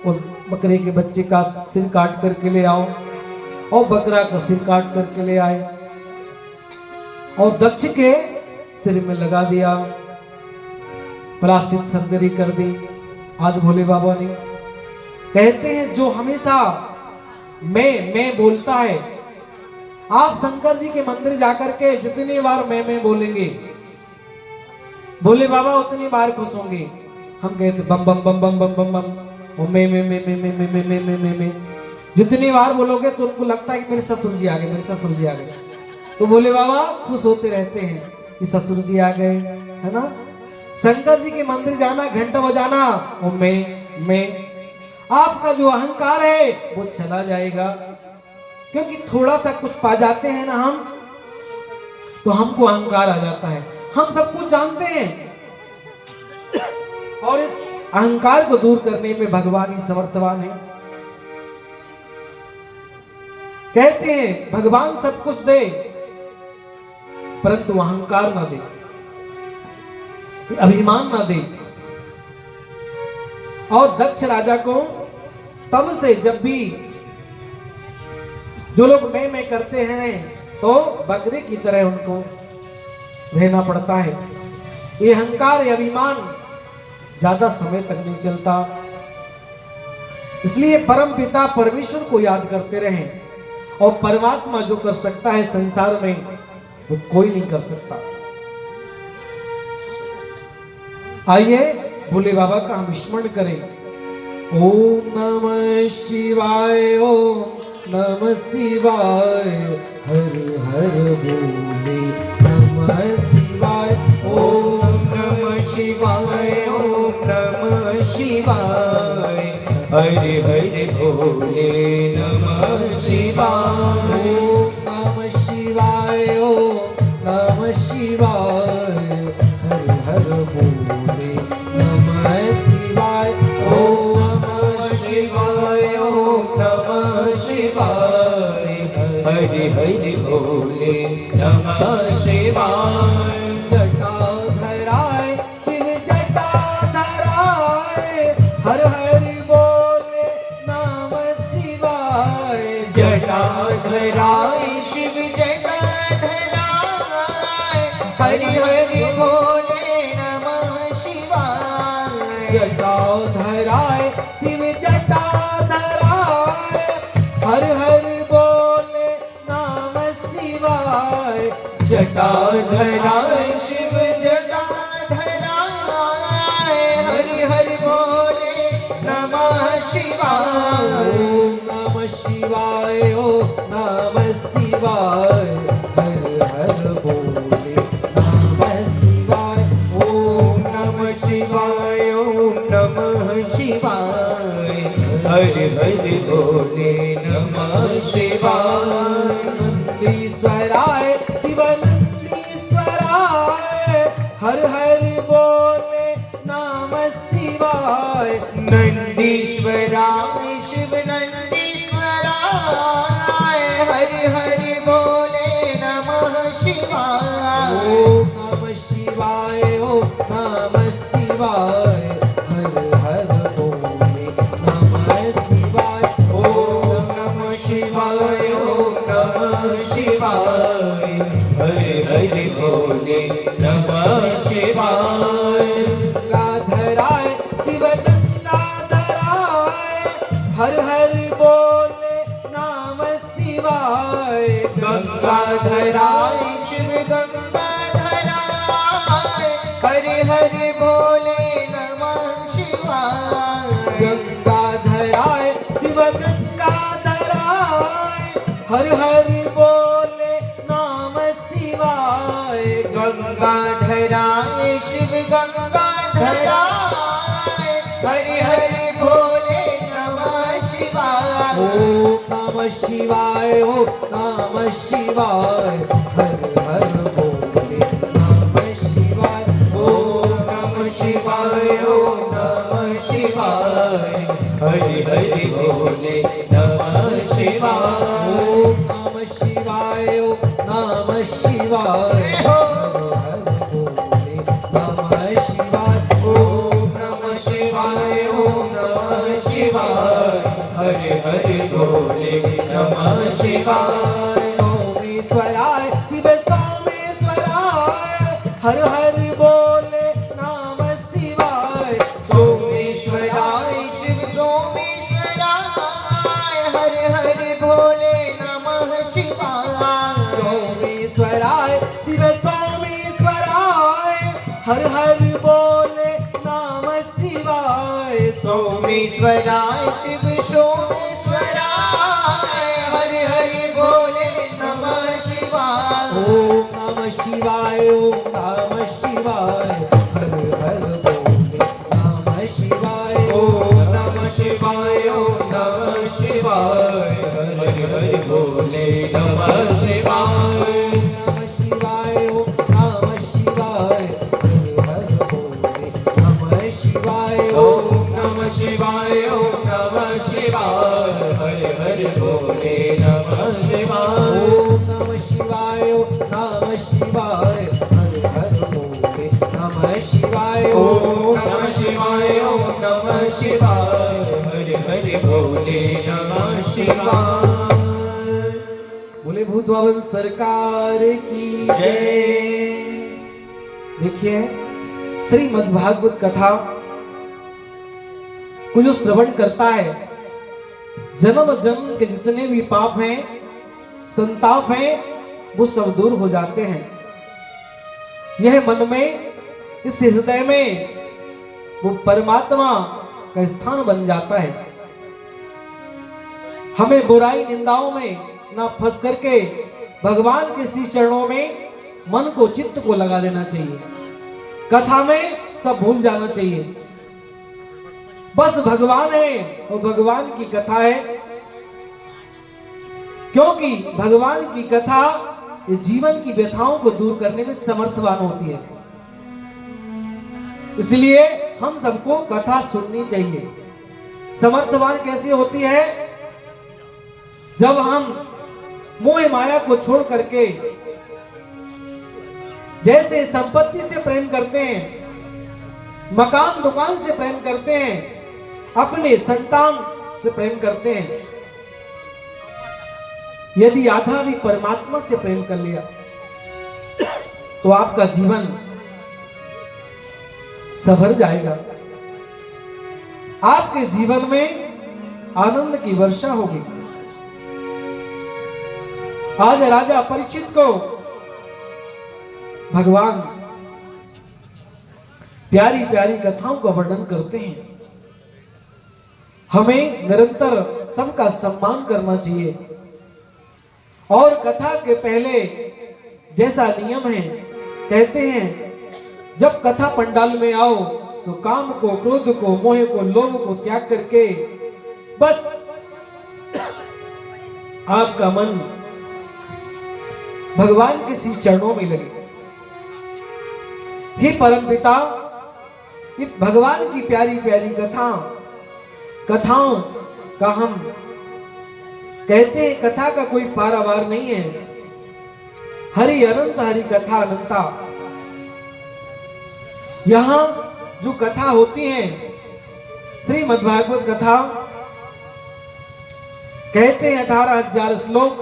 Speaker 2: उस बकरे के बच्चे का सिर काट करके ले आओ, और बकरा का सिर काट करके ले आए और दक्ष के सिर में लगा दिया, प्लास्टिक सर्जरी कर दी। आज भोले बाबा ने कहते हैं जो हमेशा मैं बोलता है, आप शंकर जी के मंदिर जाकर के जितनी बार मैं बोलेंगे भोले बाबा उतनी बार खुश होंगे। हम कहते बम बम बम बम बम बम बम, और मैं जितनी बार बोलोगे तो उनको लगता है कि मेरे ससुर जी आ गए, मेरे ससुर जी आ गए, तो भोले बाबा खुश होते रहते हैं कि ससुर जी आ गए, है ना। शंकर जी के मंदिर जाना, घंटा बजाना, और मैं आपका जो अहंकार है वो चला जाएगा, क्योंकि थोड़ा सा कुछ पा जाते हैं ना हम, तो हमको अहंकार आ जाता है। हम सब कुछ जानते हैं और इस अहंकार को दूर करने में भगवान ही समर्थवान है। कहते हैं भगवान सब कुछ दे परंतु अहंकार ना दे, अभिमान ना दे। और दक्ष राजा को तब से जब भी जो लोग मैं करते हैं तो बकरे की तरह उनको रहना पड़ता है। ये अहंकार, ये अभिमान ज्यादा समय तक नहीं चलता। इसलिए परम पिता परमेश्वर को याद करते रहें, और परमात्मा जो कर सकता है संसार में वो कोई नहीं कर सकता। आइए भोले बाबा का हम स्मरण करें। ओम नमः शिवाय, ओम नमः शिवाय, हर हर भोले नमः शिवाय।
Speaker 1: ओम नमः शिवाय, ओम नमः शिवाय, हरे हरे भोले नमः शिवाय।
Speaker 2: ओम नमः शिवाय, ओम नमः शिवाय, हर हर भोले नमः शिवाय।
Speaker 1: ओम नमः शिवाय, ओम नमः शिवाय, हरे हरे भोले नमः शिवाय।
Speaker 2: जटाधराय शिव जटाधराय, हर हर बोले नमः शिवाय।
Speaker 1: जटाधराय शिव जटाधराय, हरि हरि भोले नमः शिवाय।
Speaker 2: जटाधराय शिव जटाधराय, हर हर बोले नमः शिवाय।
Speaker 1: जटाधराय शिव जटाधराय, हरि हरि भोले नमः शिवाय।
Speaker 2: ओम नमः शिवाय, ओम नमः शिवाय, हर हर बोले नमः शिवाय।
Speaker 1: ओम नमः शिवाय, ओम नमः शिवाय, हरि हरि भोले नमः शिवाय।
Speaker 2: नंदीश्वराय शिव नंदीश्वराय, हर हर बोले नमः शिवाय।
Speaker 1: नंदीश्वराय शिव नंदीश्वराय, हरि हरि भोले नमः शिवाय।
Speaker 2: ओम नमः शिवाय, ओम नमः शिवाय, हर हर बोले नमः शिवाय।
Speaker 1: ओम नमः शिवाय, ओम नमः शिवाय, हरि हरि भोले नमः शिवाय।
Speaker 2: गंगाधराय शिव गंगाधराय, हर हर बोले नमः शिवाय।
Speaker 1: गंगाधराय शिव गंगाधराय, हरि हरि भोले नमः शिवाय।
Speaker 2: गंगाधराय शिव गंगाधराय, हर हर बोले नमः शिवाय।
Speaker 1: गंगाधराय शिव गंगाधराय, हरि हरि भोले नमः शिवाय।
Speaker 2: ओम नमः शिवाय, ओम नमः शिवाय, हर हर बोले नमः शिवाय।
Speaker 1: ओम नमः शिवाय, ओम नमः शिवाय, हरि हरि भोले नमः शिवाय।
Speaker 2: ओम नमः शिवाय, ओम नमः शिवाय, हर हर बोले नमः शिवाय।
Speaker 1: ओम नमः शिवाय, ओम नमः शिवाय, हरि हरि भोले नमः शिवाय।
Speaker 2: सोमेश्वराय शिव सोमेश्वराय, हर हर बोले नमः शिवाय।
Speaker 1: सोमेश्वराय शिव सोमेश्वराय, हरि हरि भोले नमः शिवाय।
Speaker 2: सोमेश्वराय शिव सोमेश्वराय, हर हर बोले नमः शिवाय।
Speaker 1: सोमेश्वराय शिव सोमेश्वराय, हरि हरि भोले नमः शिवाय।
Speaker 2: ओम नमः शिवाय, ओम नमः शिवाय, हर हर बोले नमः शिवाय।
Speaker 1: ओम नमः शिवाय, ओम नमः शिवाय, हरि हरि भोले नमः शिवाय।
Speaker 2: नमः शिवाय, ओम नमः शिवाय, हर हर बोले नमः शिवाय।
Speaker 1: ओम शिवाय हरे हरे भोले नमः शिवाय
Speaker 2: ओम नमः शिवाय ओम नमः शिवाय हरे हरे भोले नमः शिवाय
Speaker 1: ओम नमः शिवाय ओम नमः शिवाय हरे हरे भोले नमः शिवाय।
Speaker 2: बोले भूत भवन सरकार की
Speaker 1: जय।
Speaker 2: देखिए श्रीमद् भागवत कथा को जो श्रवण करता है, जन्म जन्म के जितने भी पाप हैं, संताप हैं, वो सब दूर हो जाते हैं। यह मन में, इस हृदय में वो परमात्मा का स्थान बन जाता है। हमें बुराई निंदाओं में ना फंस करके भगवान के श्री चरणों में मन को, चित्त को लगा देना चाहिए। कथा में सब भूल जाना चाहिए। बस भगवान है और भगवान की कथा है, क्योंकि भगवान की कथा ये जीवन की व्यथाओं को दूर करने में समर्थवान होती है। इसलिए हम सबको कथा सुननी चाहिए। समर्थवान कैसी होती है? जब हम मोह माया को छोड़ करके, जैसे संपत्ति से प्रेम करते हैं, मकान दुकान से प्रेम करते हैं, अपने संतान से प्रेम करते हैं, यदि आधा भी परमात्मा से प्रेम कर लिया तो आपका जीवन संभर जाएगा। आपके जीवन में आनंद की वर्षा होगी। आज राजा परीक्षित को भगवान प्यारी प्यारी कथाओं का वर्णन करते हैं। हमें निरंतर सबका सम्मान करना चाहिए। और कथा के पहले जैसा नियम है, कहते हैं जब कथा पंडाल में आओ तो काम को, क्रोध को, मोह को, लोभ को त्याग करके बस आपका मन भगवान के श्री चरणों में लगे। हे परमपिता, ये भगवान की प्यारी प्यारी कथाओं का हम कहते हैं, कथा का कोई पारावार नहीं है। हरि अनंत, हरि कथा अनंता। यहां जो कथा होती है, श्रीमद् भागवत कथा, कहते हैं 18,000 श्लोक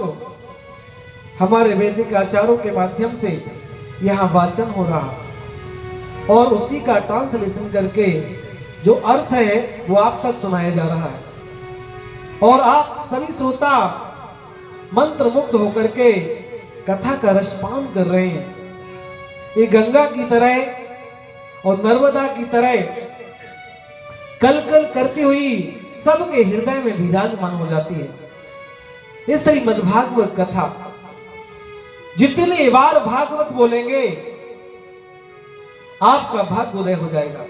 Speaker 2: हमारे वैदिक आचार्यों के माध्यम से यहां वाचन हो रहा और उसी का ट्रांसलेशन करके जो अर्थ है वो आप तक सुनाया जा रहा है। और आप सभी श्रोता मंत्र मुग्ध होकर के कथा का रसपान कर रहे हैं। ये गंगा की तरह और नर्मदा की तरह कल कल करती हुई सबके हृदय में विराजमान हो जाती है। ये श्रीमद् भागवत कथा, जितने बार भागवत बोलेंगे आपका भाग्य उदय हो जाएगा।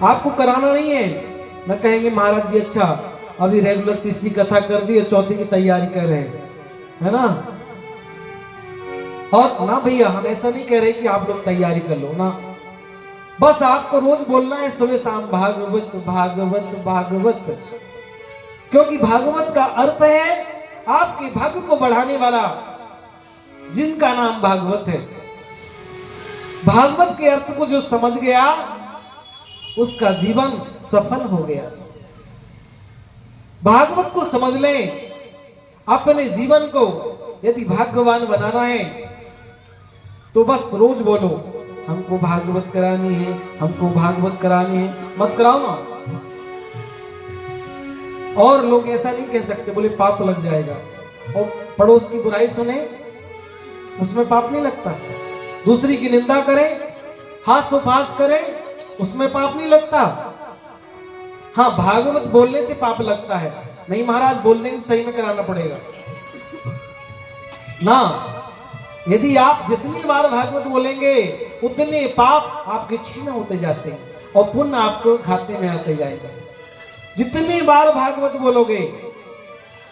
Speaker 2: आपको कराना नहीं है, न कहेंगे महाराज जी अच्छा अभी रेगुलर तीसरी कथा कर दी और चौथी की तैयारी कर रहे हैं, है ना। और ना भैया, हम ऐसा नहीं कह रहे कि आप लोग तैयारी कर लो ना, बस आपको रोज बोलना है सुबह शाम भागवत भागवत भागवत, क्योंकि भागवत का अर्थ है आपके भाग्य को बढ़ाने वाला, जिनका नाम भागवत है। भागवत के अर्थ को जो समझ गया उसका जीवन सफल हो गया। भागवत को समझ लें, अपने जीवन को यदि भाग्यवान बनाना है तो बस रोज बोलो हमको भागवत करानी है, हमको भागवत करानी है। मत कराओ ना। और लोग ऐसा नहीं कह सकते, बोले पाप लग जाएगा। और पड़ोस की बुराई सुने, उसमें पाप नहीं लगता। दूसरी की निंदा करें, हास्योपहास करें, उसमें पाप नहीं लगता। हाँ, भागवत बोलने से पाप लगता है। नहीं महाराज, बोलने में सही में कराना पड़ेगा ना। यदि आप जितनी बार भागवत बोलेंगे उतने पाप आपके क्षीण होते जाते हैं और पुण्य आपको खाते में आते जाएगा। जितनी बार भागवत बोलोगे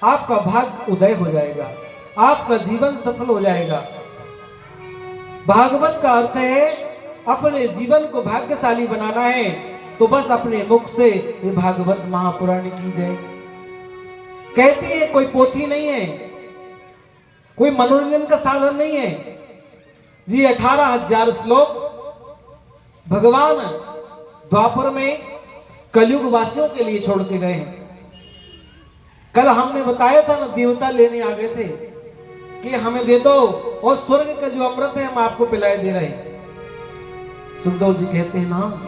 Speaker 2: आपका भाग्य उदय हो जाएगा, आपका जीवन सफल हो जाएगा। भागवत का अर्थ है अपने जीवन को भाग्यशाली बनाना है तो बस अपने मुख से ये भागवत महापुराण की जय। कहते हैं कोई पोथी नहीं है, कोई मनोरंजन का साधन नहीं है जी। 18,000 श्लोक भगवान द्वापर में कलयुग वासियों के लिए छोड़ के गए हैं। कल हमने बताया था ना, देवता लेने आ गए थे कि हमें दे दो और स्वर्ग का जो अमृत है हम आपको पिलाए दे रहे हैं। सुखदेव जी कहते हैं ना,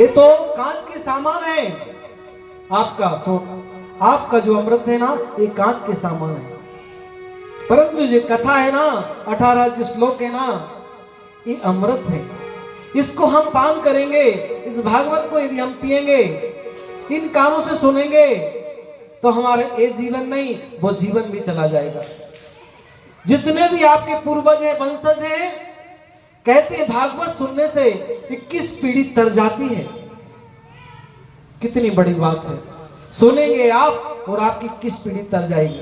Speaker 2: ये तो कांच के सामान है आपका, आपका जो अमृत है ना ये कांच के सामान है, परंतु ये कथा है ना 18 जो श्लोक है ना ये अमृत है। इसको हम पान करेंगे, इस भागवत को यदि हम पिएंगे, इन कानों से सुनेंगे तो हमारे ये जीवन नहीं वो जीवन भी चला जाएगा। जितने भी आपके पूर्वज हैं, वंशज हैं, कहते हैं भागवत सुनने से 21 पीढ़ी तर जाती है। कितनी बड़ी बात है, सुनेंगे आप और आपकी 21 पीढ़ी तर जाएगी।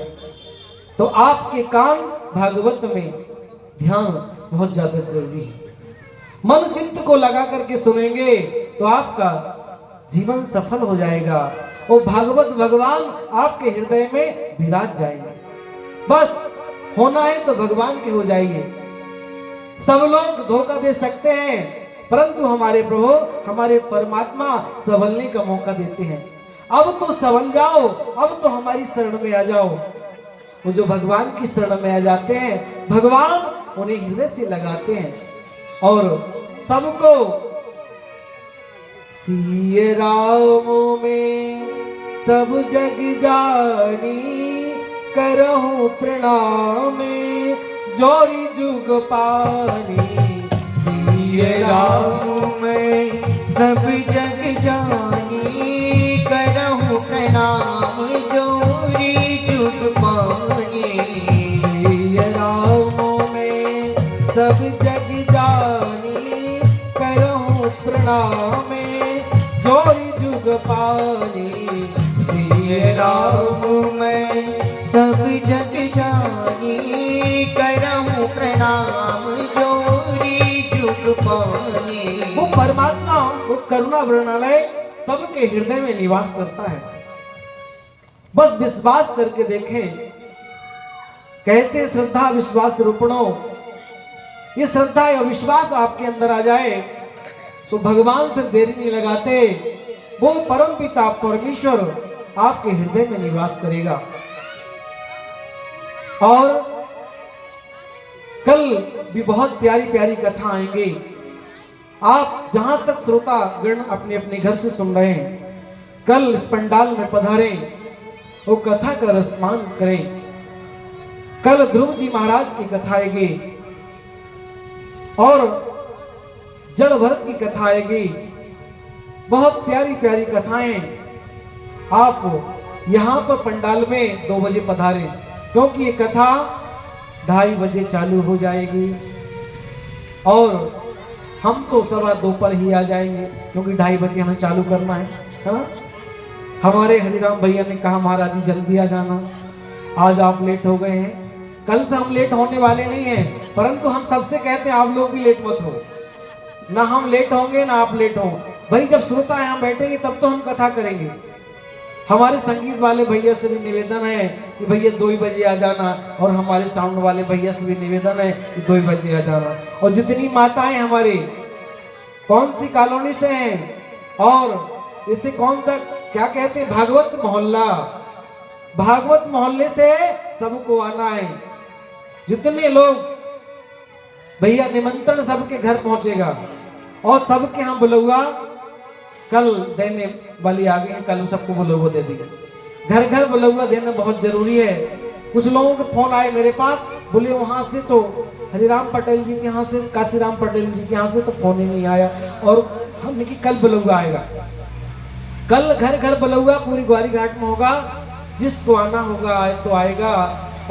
Speaker 2: तो आपके कान भागवत में ध्यान बहुत ज्यादा जरूरी है। मन चित्त को लगा करके सुनेंगे तो आपका जीवन सफल हो जाएगा और भागवत भगवान आपके हृदय में विराज जाएंगे। बस होना है तो भगवान के हो जाइए। सब लोग धोखा दे सकते हैं, परंतु हमारे प्रभु, हमारे परमात्मा संभलने का मौका देते हैं। अब तो संभल जाओ, अब तो हमारी शरण में आ जाओ। वो जो भगवान की शरण में आ जाते हैं, भगवान उन्हें हृदय से लगाते हैं और सबको सिय राम में सब जग जानी, करहूं प्रणाम जोरी जुग पानी।
Speaker 1: सिय राम में सब जग जानी, करहूं प्रणाम जोरी जुग पानी।
Speaker 2: सिय राम में सब जग जानी, करहूं प्रणाम जोरी जुग पानी।
Speaker 1: सिय राम में सब जग जानी, करहूं प्रणाम जोरी जुग पानी।
Speaker 2: वो परमात्मा, वो करुणा वर्णालय सबके हृदय में निवास करता है। बस विश्वास करके देखें। कहते श्रद्धा विश्वास रूपणो, ये श्रद्धा या विश्वास आपके अंदर आ जाए तो भगवान फिर देरी नहीं लगाते। वो परम पिता परमेश्वर आपके हृदय में निवास करेगा। और कल भी बहुत प्यारी प्यारी कथा आएंगी। आप जहां तक श्रोता गण अपने अपने घर से सुन रहे हैं, कल इस पंडाल में पधारें, वो कथा का रसमान करें। कल ध्रुव जी महाराज की कथा आएगी और जड़ भरत की कथा आएगी। बहुत प्यारी प्यारी कथाएं। आप यहां पर पंडाल में 2 बजे पधारें, क्योंकि ये कथा 2:30 बजे चालू हो जाएगी और हम तो 2:15 पर ही आ जाएंगे, क्योंकि 2:30 बजे हमें चालू करना है ना। हमारे हरिराम भैया ने कहा महाराज जी जल्दी आ जाना, आज आप लेट हो गए हैं। कल से हम लेट होने वाले नहीं हैं, परंतु हम सबसे कहते हैं आप लोग भी लेट मत हो। ना हम लेट होंगे ना आप लेट हो। भाई जब श्रोता यहाँ बैठेंगे तब तो हम कथा करेंगे। हमारे संगीत वाले भैया से भी निवेदन है कि भैया 2 बजे आ जाना, और हमारे साउंड वाले भैया से भी निवेदन है कि 2 बजे आ जाना। और जितनी माताएं हमारे कौन सी कॉलोनी से हैं और इसे कौन सा क्या कहते हैं, भागवत मोहल्ला, भागवत मोहल्ले से सबको आना है। जितने लोग भैया निमंत्रण सबके घर पहुंचेगा और सबके यहाँ बुलौआ कल देने वाली आ गई है। कल सबको बुलौआ दे दिए। घर घर बुलौआ देना बहुत जरूरी है। कुछ लोगों के फोन आए मेरे पास, बोले वहां से तो हरिराम पटेल जी के यहाँ से, काशीराम पटेल जी के यहाँ से तो फोन ही नहीं आया, और हमने कि कल बुलौआ आएगा। कल घर घर बुलौआ पूरी ग्वारी घाट में होगा। जिसको आना होगा तो आएगा,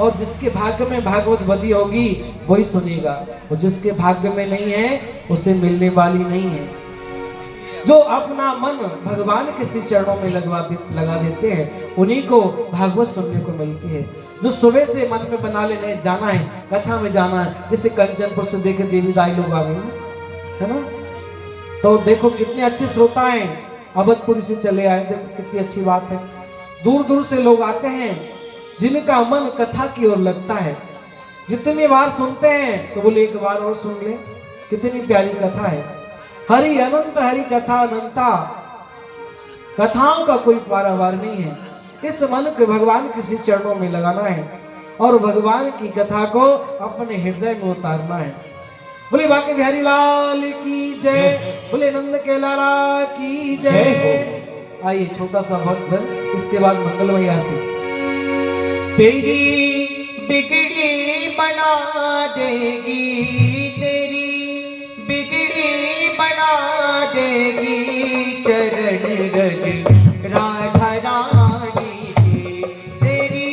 Speaker 2: और जिसके भाग्य में भागवत बदी होगी वही सुनेगा, और जिसके भाग्य में नहीं है उसे मिलने वाली नहीं है। जो अपना मन भगवान के श्री चरणों में लगा देते हैं उन्हीं को भागवत सुनने को मिलती है। जो सुबह से मन में बना लेने जाना है, कथा में जाना है, जैसे कंचनपुर से देखे देवीदाई लोग आ गए है ना, तो देखो कितने अच्छे श्रोता हैं, अवधपुरी से चले आए, देखो कितनी अच्छी बात है। दूर दूर से लोग आते हैं जिनका मन कथा की ओर लगता है। जितनी बार सुनते हैं तो बोले एक बार और सुन ले, कितनी प्यारी कथा है। हरि अनंत हरि कथा अनंता, कथाओं का कोई पारावार नहीं है। इस मन को भगवान किसी चरणों में लगाना है और भगवान की कथा को अपने हृदय में उतारना है। बोले बांके बिहारी लाल की जय, बोले नंद के लाला की जय। आइए छोटा सा भक्त, इसके बाद मंगलमयी आरती।
Speaker 1: तेरी बिगड़ी बना देगी, तेरी बिगड़ी बना देगी चरण रज राधा रानी की। तेरी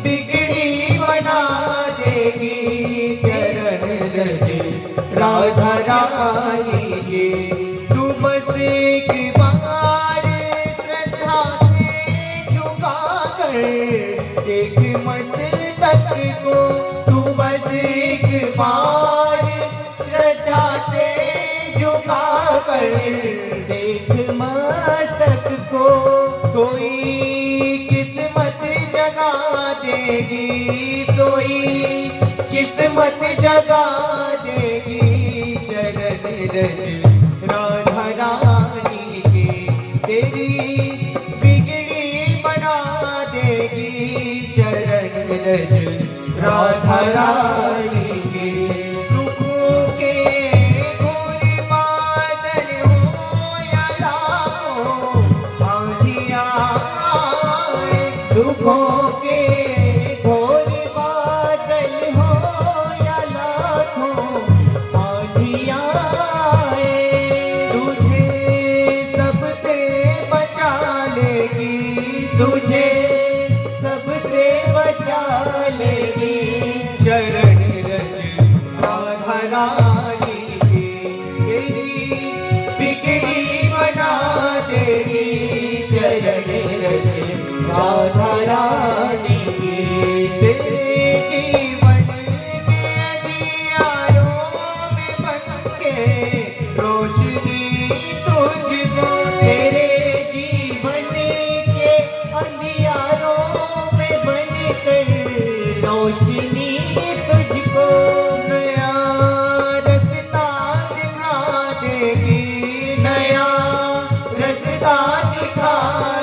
Speaker 1: बिगड़ी बना देगी चरण रज राधा रानी की। तू बस एक बार श्रद्धा से झुका कर देख मस्तक को, तू बस एक बार श्रद्धा से झुका कर देख मस्तक को। कोई किस्मत जगा देगी, कोई किस्मत जगा देगी चरण रज राधा रानी की। तेरी बिगड़ी बना देगी चरण रज राधा रानी की। दुखों के घोर बादल हो या लाखों आंधियाँ आए, दुखों के घोर बादल हो या लाखों आंधियाँ आए, तुझे सबसे बचा लेगी, तुझे सबसे बचा लेगी चरण रज राधा रानी की। तेरी बिगड़ी बना देगी चरण रज राधा रानी की। तेरे जीवन के अंधियारों में बनके रोशनी तुझको, तेरे जीवन के अंधियारों रोशनी तुझको नया रास्ता दिखा देगी, नया रास्ता दिखा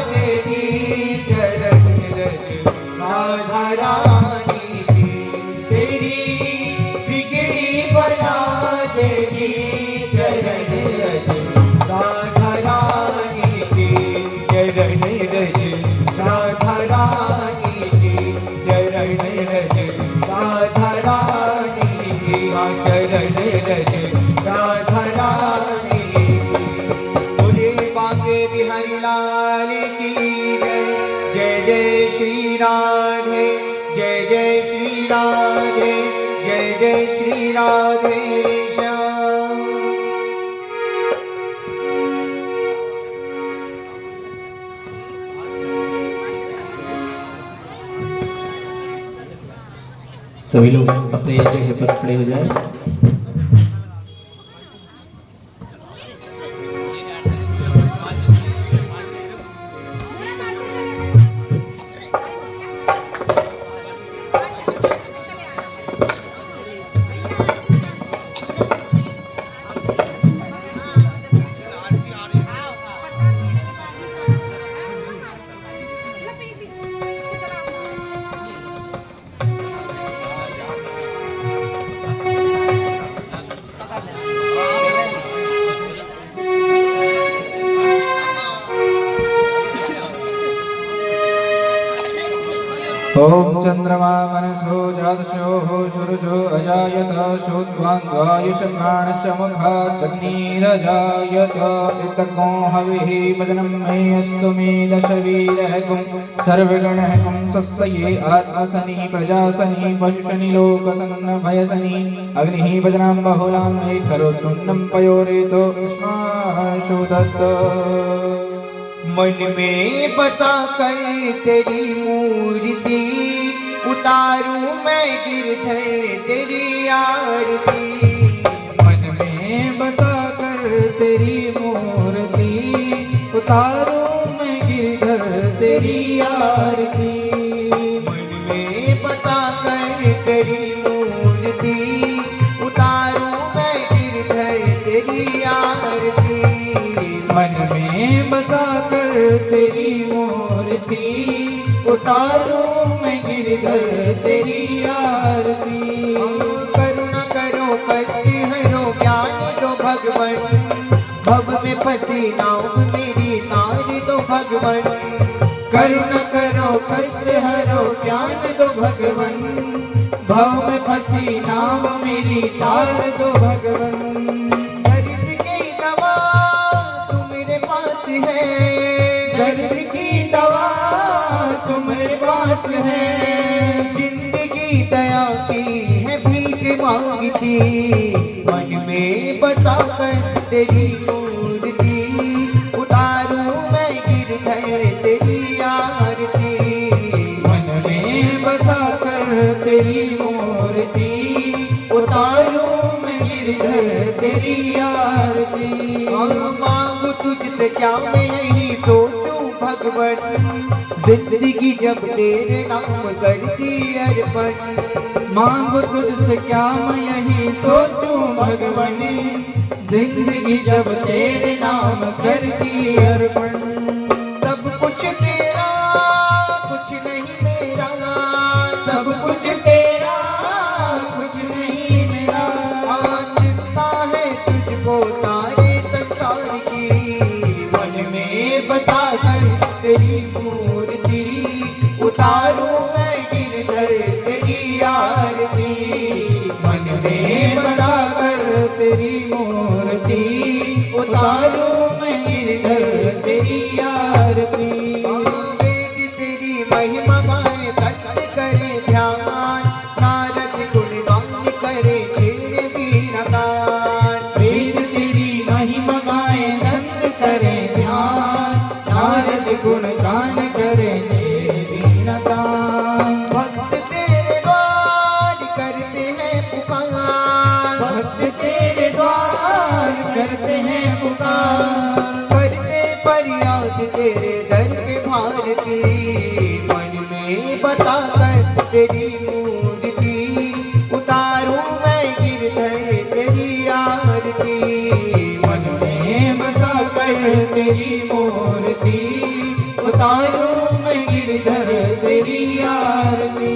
Speaker 1: देगी चरण रज राधा रानी की। तेरी बिगड़ी बना देगी चरण रज राधा रानी की। चरण रज राधा रानी की, चरण रज राधा रानी की, चरण रज राधा रानी की। बोले बांके बिहारी लाल की जय। जय जय श्री राधे, जय जय श्री राधे, जय जय श्री राधे श्याम।
Speaker 3: सभी लोग अपने जगह पर खड़े हो जाए।
Speaker 4: ओम चंद्रमा मनसो जातशो सूरजो अजायत शोद्वांगायुषमाणश्च मुखादग्निरजायत इतको हविः भजनं मे अस्तु मे दशवीरहकुं सर्वगणहकुं स्वस्तये आत्मसनि प्रजासनि पशुशनि लोकसन्नभयसनि अग्निः भजनां बहुलां मे करोतुण्डं पयोरेतो युष्माशुदत्त।
Speaker 1: मन में बसा कर तेरी मूर्ति उतारूं मैं गिरधर तेरी आरती।
Speaker 4: मन में बसा कर तेरी तेरी मूर्ति, उतारूं मैं गिरधर तेरी आरती।
Speaker 1: मन में बसा कर तेरी मूर्ति, उतारूं मैं गिरधर तेरी आरती।
Speaker 4: मन में बसा कर तेरी मूर्ति, उतारूं मैं गिरधर तेरी आरती।
Speaker 1: करुणा करो कष्ट हरो ज्ञान दो भगवन, भव में फंसी नाव मेरी तार दो भगवन।
Speaker 4: करुणा करो कष्ट हरो ज्ञान दो भगवन, भव में फंसी नाव मेरी तार दो भगवन।
Speaker 1: दर्द की दवा तुम्हारे पास है,
Speaker 4: दर्द की दवा तुम्हारे पास है।
Speaker 1: जिंदगी दया की है भीख मांगती, मन में बसा कर तेरी मूर्ति, उतारूं मैं गिरधर तेरी आरती।
Speaker 4: मन में बसा कर तेरी मूर्ति, उतारूं मैं गिरधर तेरी आरती।
Speaker 1: मांगू तुझसे क्या मैं यही सोचूं भगवन, जिंदगी जब तेरे नाम करती अर्पण।
Speaker 4: मांगो तुझसे क्या मैं यही सोचूं भगवन, जिंदगी जब तेरे नाम करती अर्पण।
Speaker 1: सब कुछ तेरा कुछ नहीं मेरा,
Speaker 4: सब कुछ तेरा कुछ नहीं मेरा।
Speaker 1: चिंता है तुझको सारे संसार की, मन में बसा कर तेरी मूर्ति, उतारूं मैं गिरधर तेरी आरती।
Speaker 4: मन में बसा कर तेरी मूर्ति, उतारूं मैं गिरधर तेरी आरती।
Speaker 1: वेद तेरी महिमा गाए तत्व करे ध्यान, नारद गुणगान करे तेरे वीरगान।
Speaker 4: वेद तेरी महिमा गाए संत करे ध्यान, नारद गुणगान करे तेरे वीरगान।
Speaker 1: भक्त तेरे द्वार करते हैं पुकार,
Speaker 4: भक्त तेरे द्वार करते हैं पुकार।
Speaker 1: करते फरियाद तेरे दर पे भारती। मन में बता कर तेरी मूर्ति, उतारूं मैं गिरधर तेरी आरती।
Speaker 4: मन में बसा कर तेरी मूर्ति, उतारूं मैं गिरधर तेरी आरती।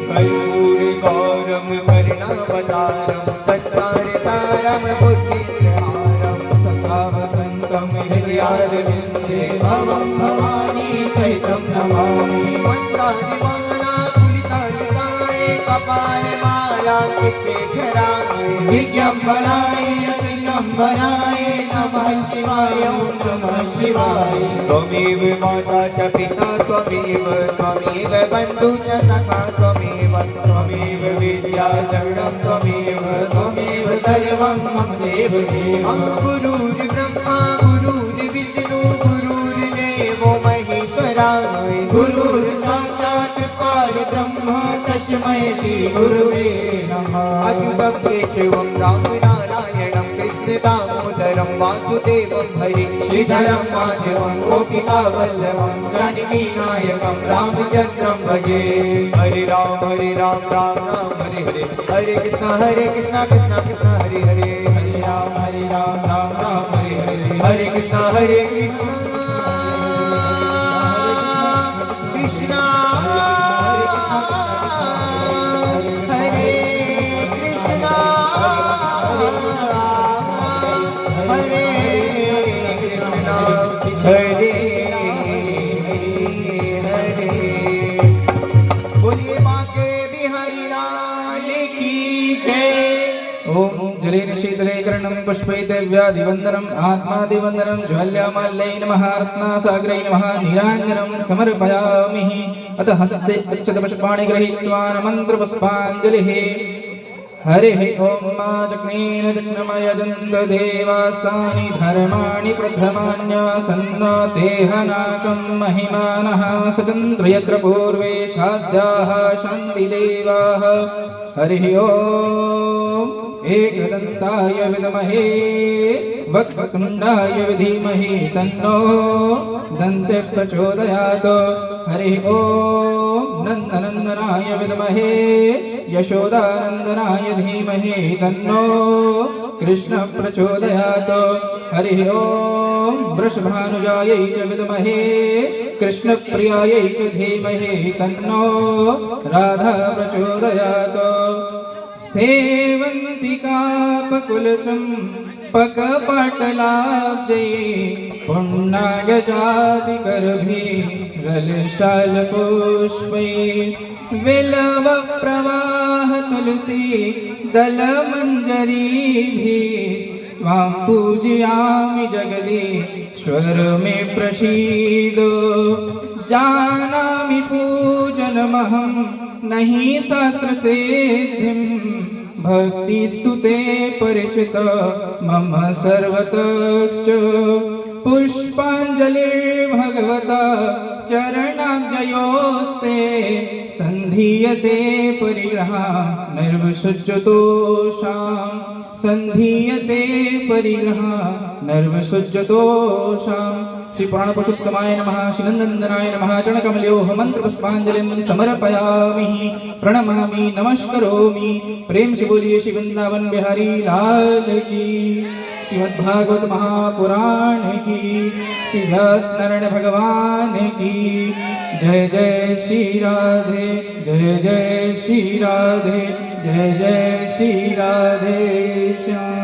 Speaker 1: कर्पूर गौरम कर्णावतारम, सत्तार तारम बुद्धिहारम।
Speaker 4: सखा वसंतम हृदयारविंदे, भवं भवानी सहितं नमामि।
Speaker 1: मंदारिमाला तुलितालिकाए, कपालमाला केशराय।
Speaker 4: दिगंबराय दिगंबराय नमः शिवाय ओम नमः शिवाय।
Speaker 1: त्वमेव माता च पिता त्वमेव, त्वमेव बन्धु च सखा त्वमेव, त्वमेव विद्या जगदं त्वमेव,
Speaker 4: त्वमेव सर्वं मम देव देव।
Speaker 1: गुरुर्ब्रह्मा गुरुर्विष्णु गुरुर्देवो महेश्वराय।
Speaker 4: गुरुर्साक्षात् परब्रह्म तस्मै श्री गुरुवे नमः।
Speaker 1: अच्युतं केशवं राम नारायणं कृष्ण दामोदरं वासुदेवं हरि
Speaker 4: श्रीधरं माधवं गोपिका वल्लभं जानकी नायकं रामचन्द्रं भजे।
Speaker 1: हरे राम राम राम हरे हरे, हरे कृष्ण कृष्ण कृष्ण हरे हरे।
Speaker 4: हरे राम राम राम हरे हरे।
Speaker 1: हरे कृष्ण कृष्ण कृष्ण हरे कृष्ण हरे हरे। बोलिए बांके बिहारी लाल की जय।
Speaker 4: ओम जलेन शीतले कर्णं पुष्पैः दिव्यादिवन्दनम् आत्मादिवन्दनं ज्वाल्यामाल्यै नमः रत्नासागरै नमः नीराञ्जनं समर्पयामि। अतः हस्ते अक्षतपुष्पाणि गृहीत्वा मन्त्रपुष्पाञ्जलिः। हरिः ॐ मा जग्नेन जग्नमयजन्त देवास्तानि धर्माणि प्रथमान्यासन्न तेहनाकं महिमानः सचन्द्र यत्र पूर्वे साध्याः शान्तिदेवाः हरिः ॐ एकदन्ताय विद्महे वक्रतुण्डाय धीमहि तन्नो दन्ते प्रचोदयात् हरिः ॐ नन्दनन्दनाय विद्महे यशोदानन्दनाय धीमहि तन्नो कृष्ण प्रचोदयात् हरिः ॐ वृषभानुजायै च विद्महे कृष्णप्रियायै च धीमहि तन्नो राधा प्रचोदयात् सेवन्तिकापकुलचम्पकपटलाब्जै पुण्यगजादिकरभिरलशालपुष्पै विलवप्रवाह तुलसी दलमञ्जरीभिः त्वां पूजयामि जगदीश्वर मे प्रसीद जानामि पूजनमहं नहि शास्त्रसिद्धिं भक्तिस्तुते परिचित मम सर्वतश्च पुष्पाञ्जलिर्भगवता चरणाब्जयोस्ते सन्धीयते परिग्रहा नर्वसुज्जतोषां सन्धीयते परिग्रहा नर्वसुज्जतोषां श्री प्राणपुरुषोत्तमाय नमः श्री नंदनंदनाय नमः चरणकमलयोः मंत्रपुष्पांजलिं समर्पयामि प्रणमामि नमस्करोमि प्रेम से बोलिए श्री वृंदावन बिहारी लाल की श्रीमद्भागवत महापुराण की श्री व्यास नारायण भगवान की जय जय श्री राधे जय जय श्री राधे जय जय श्री राधे श्याम।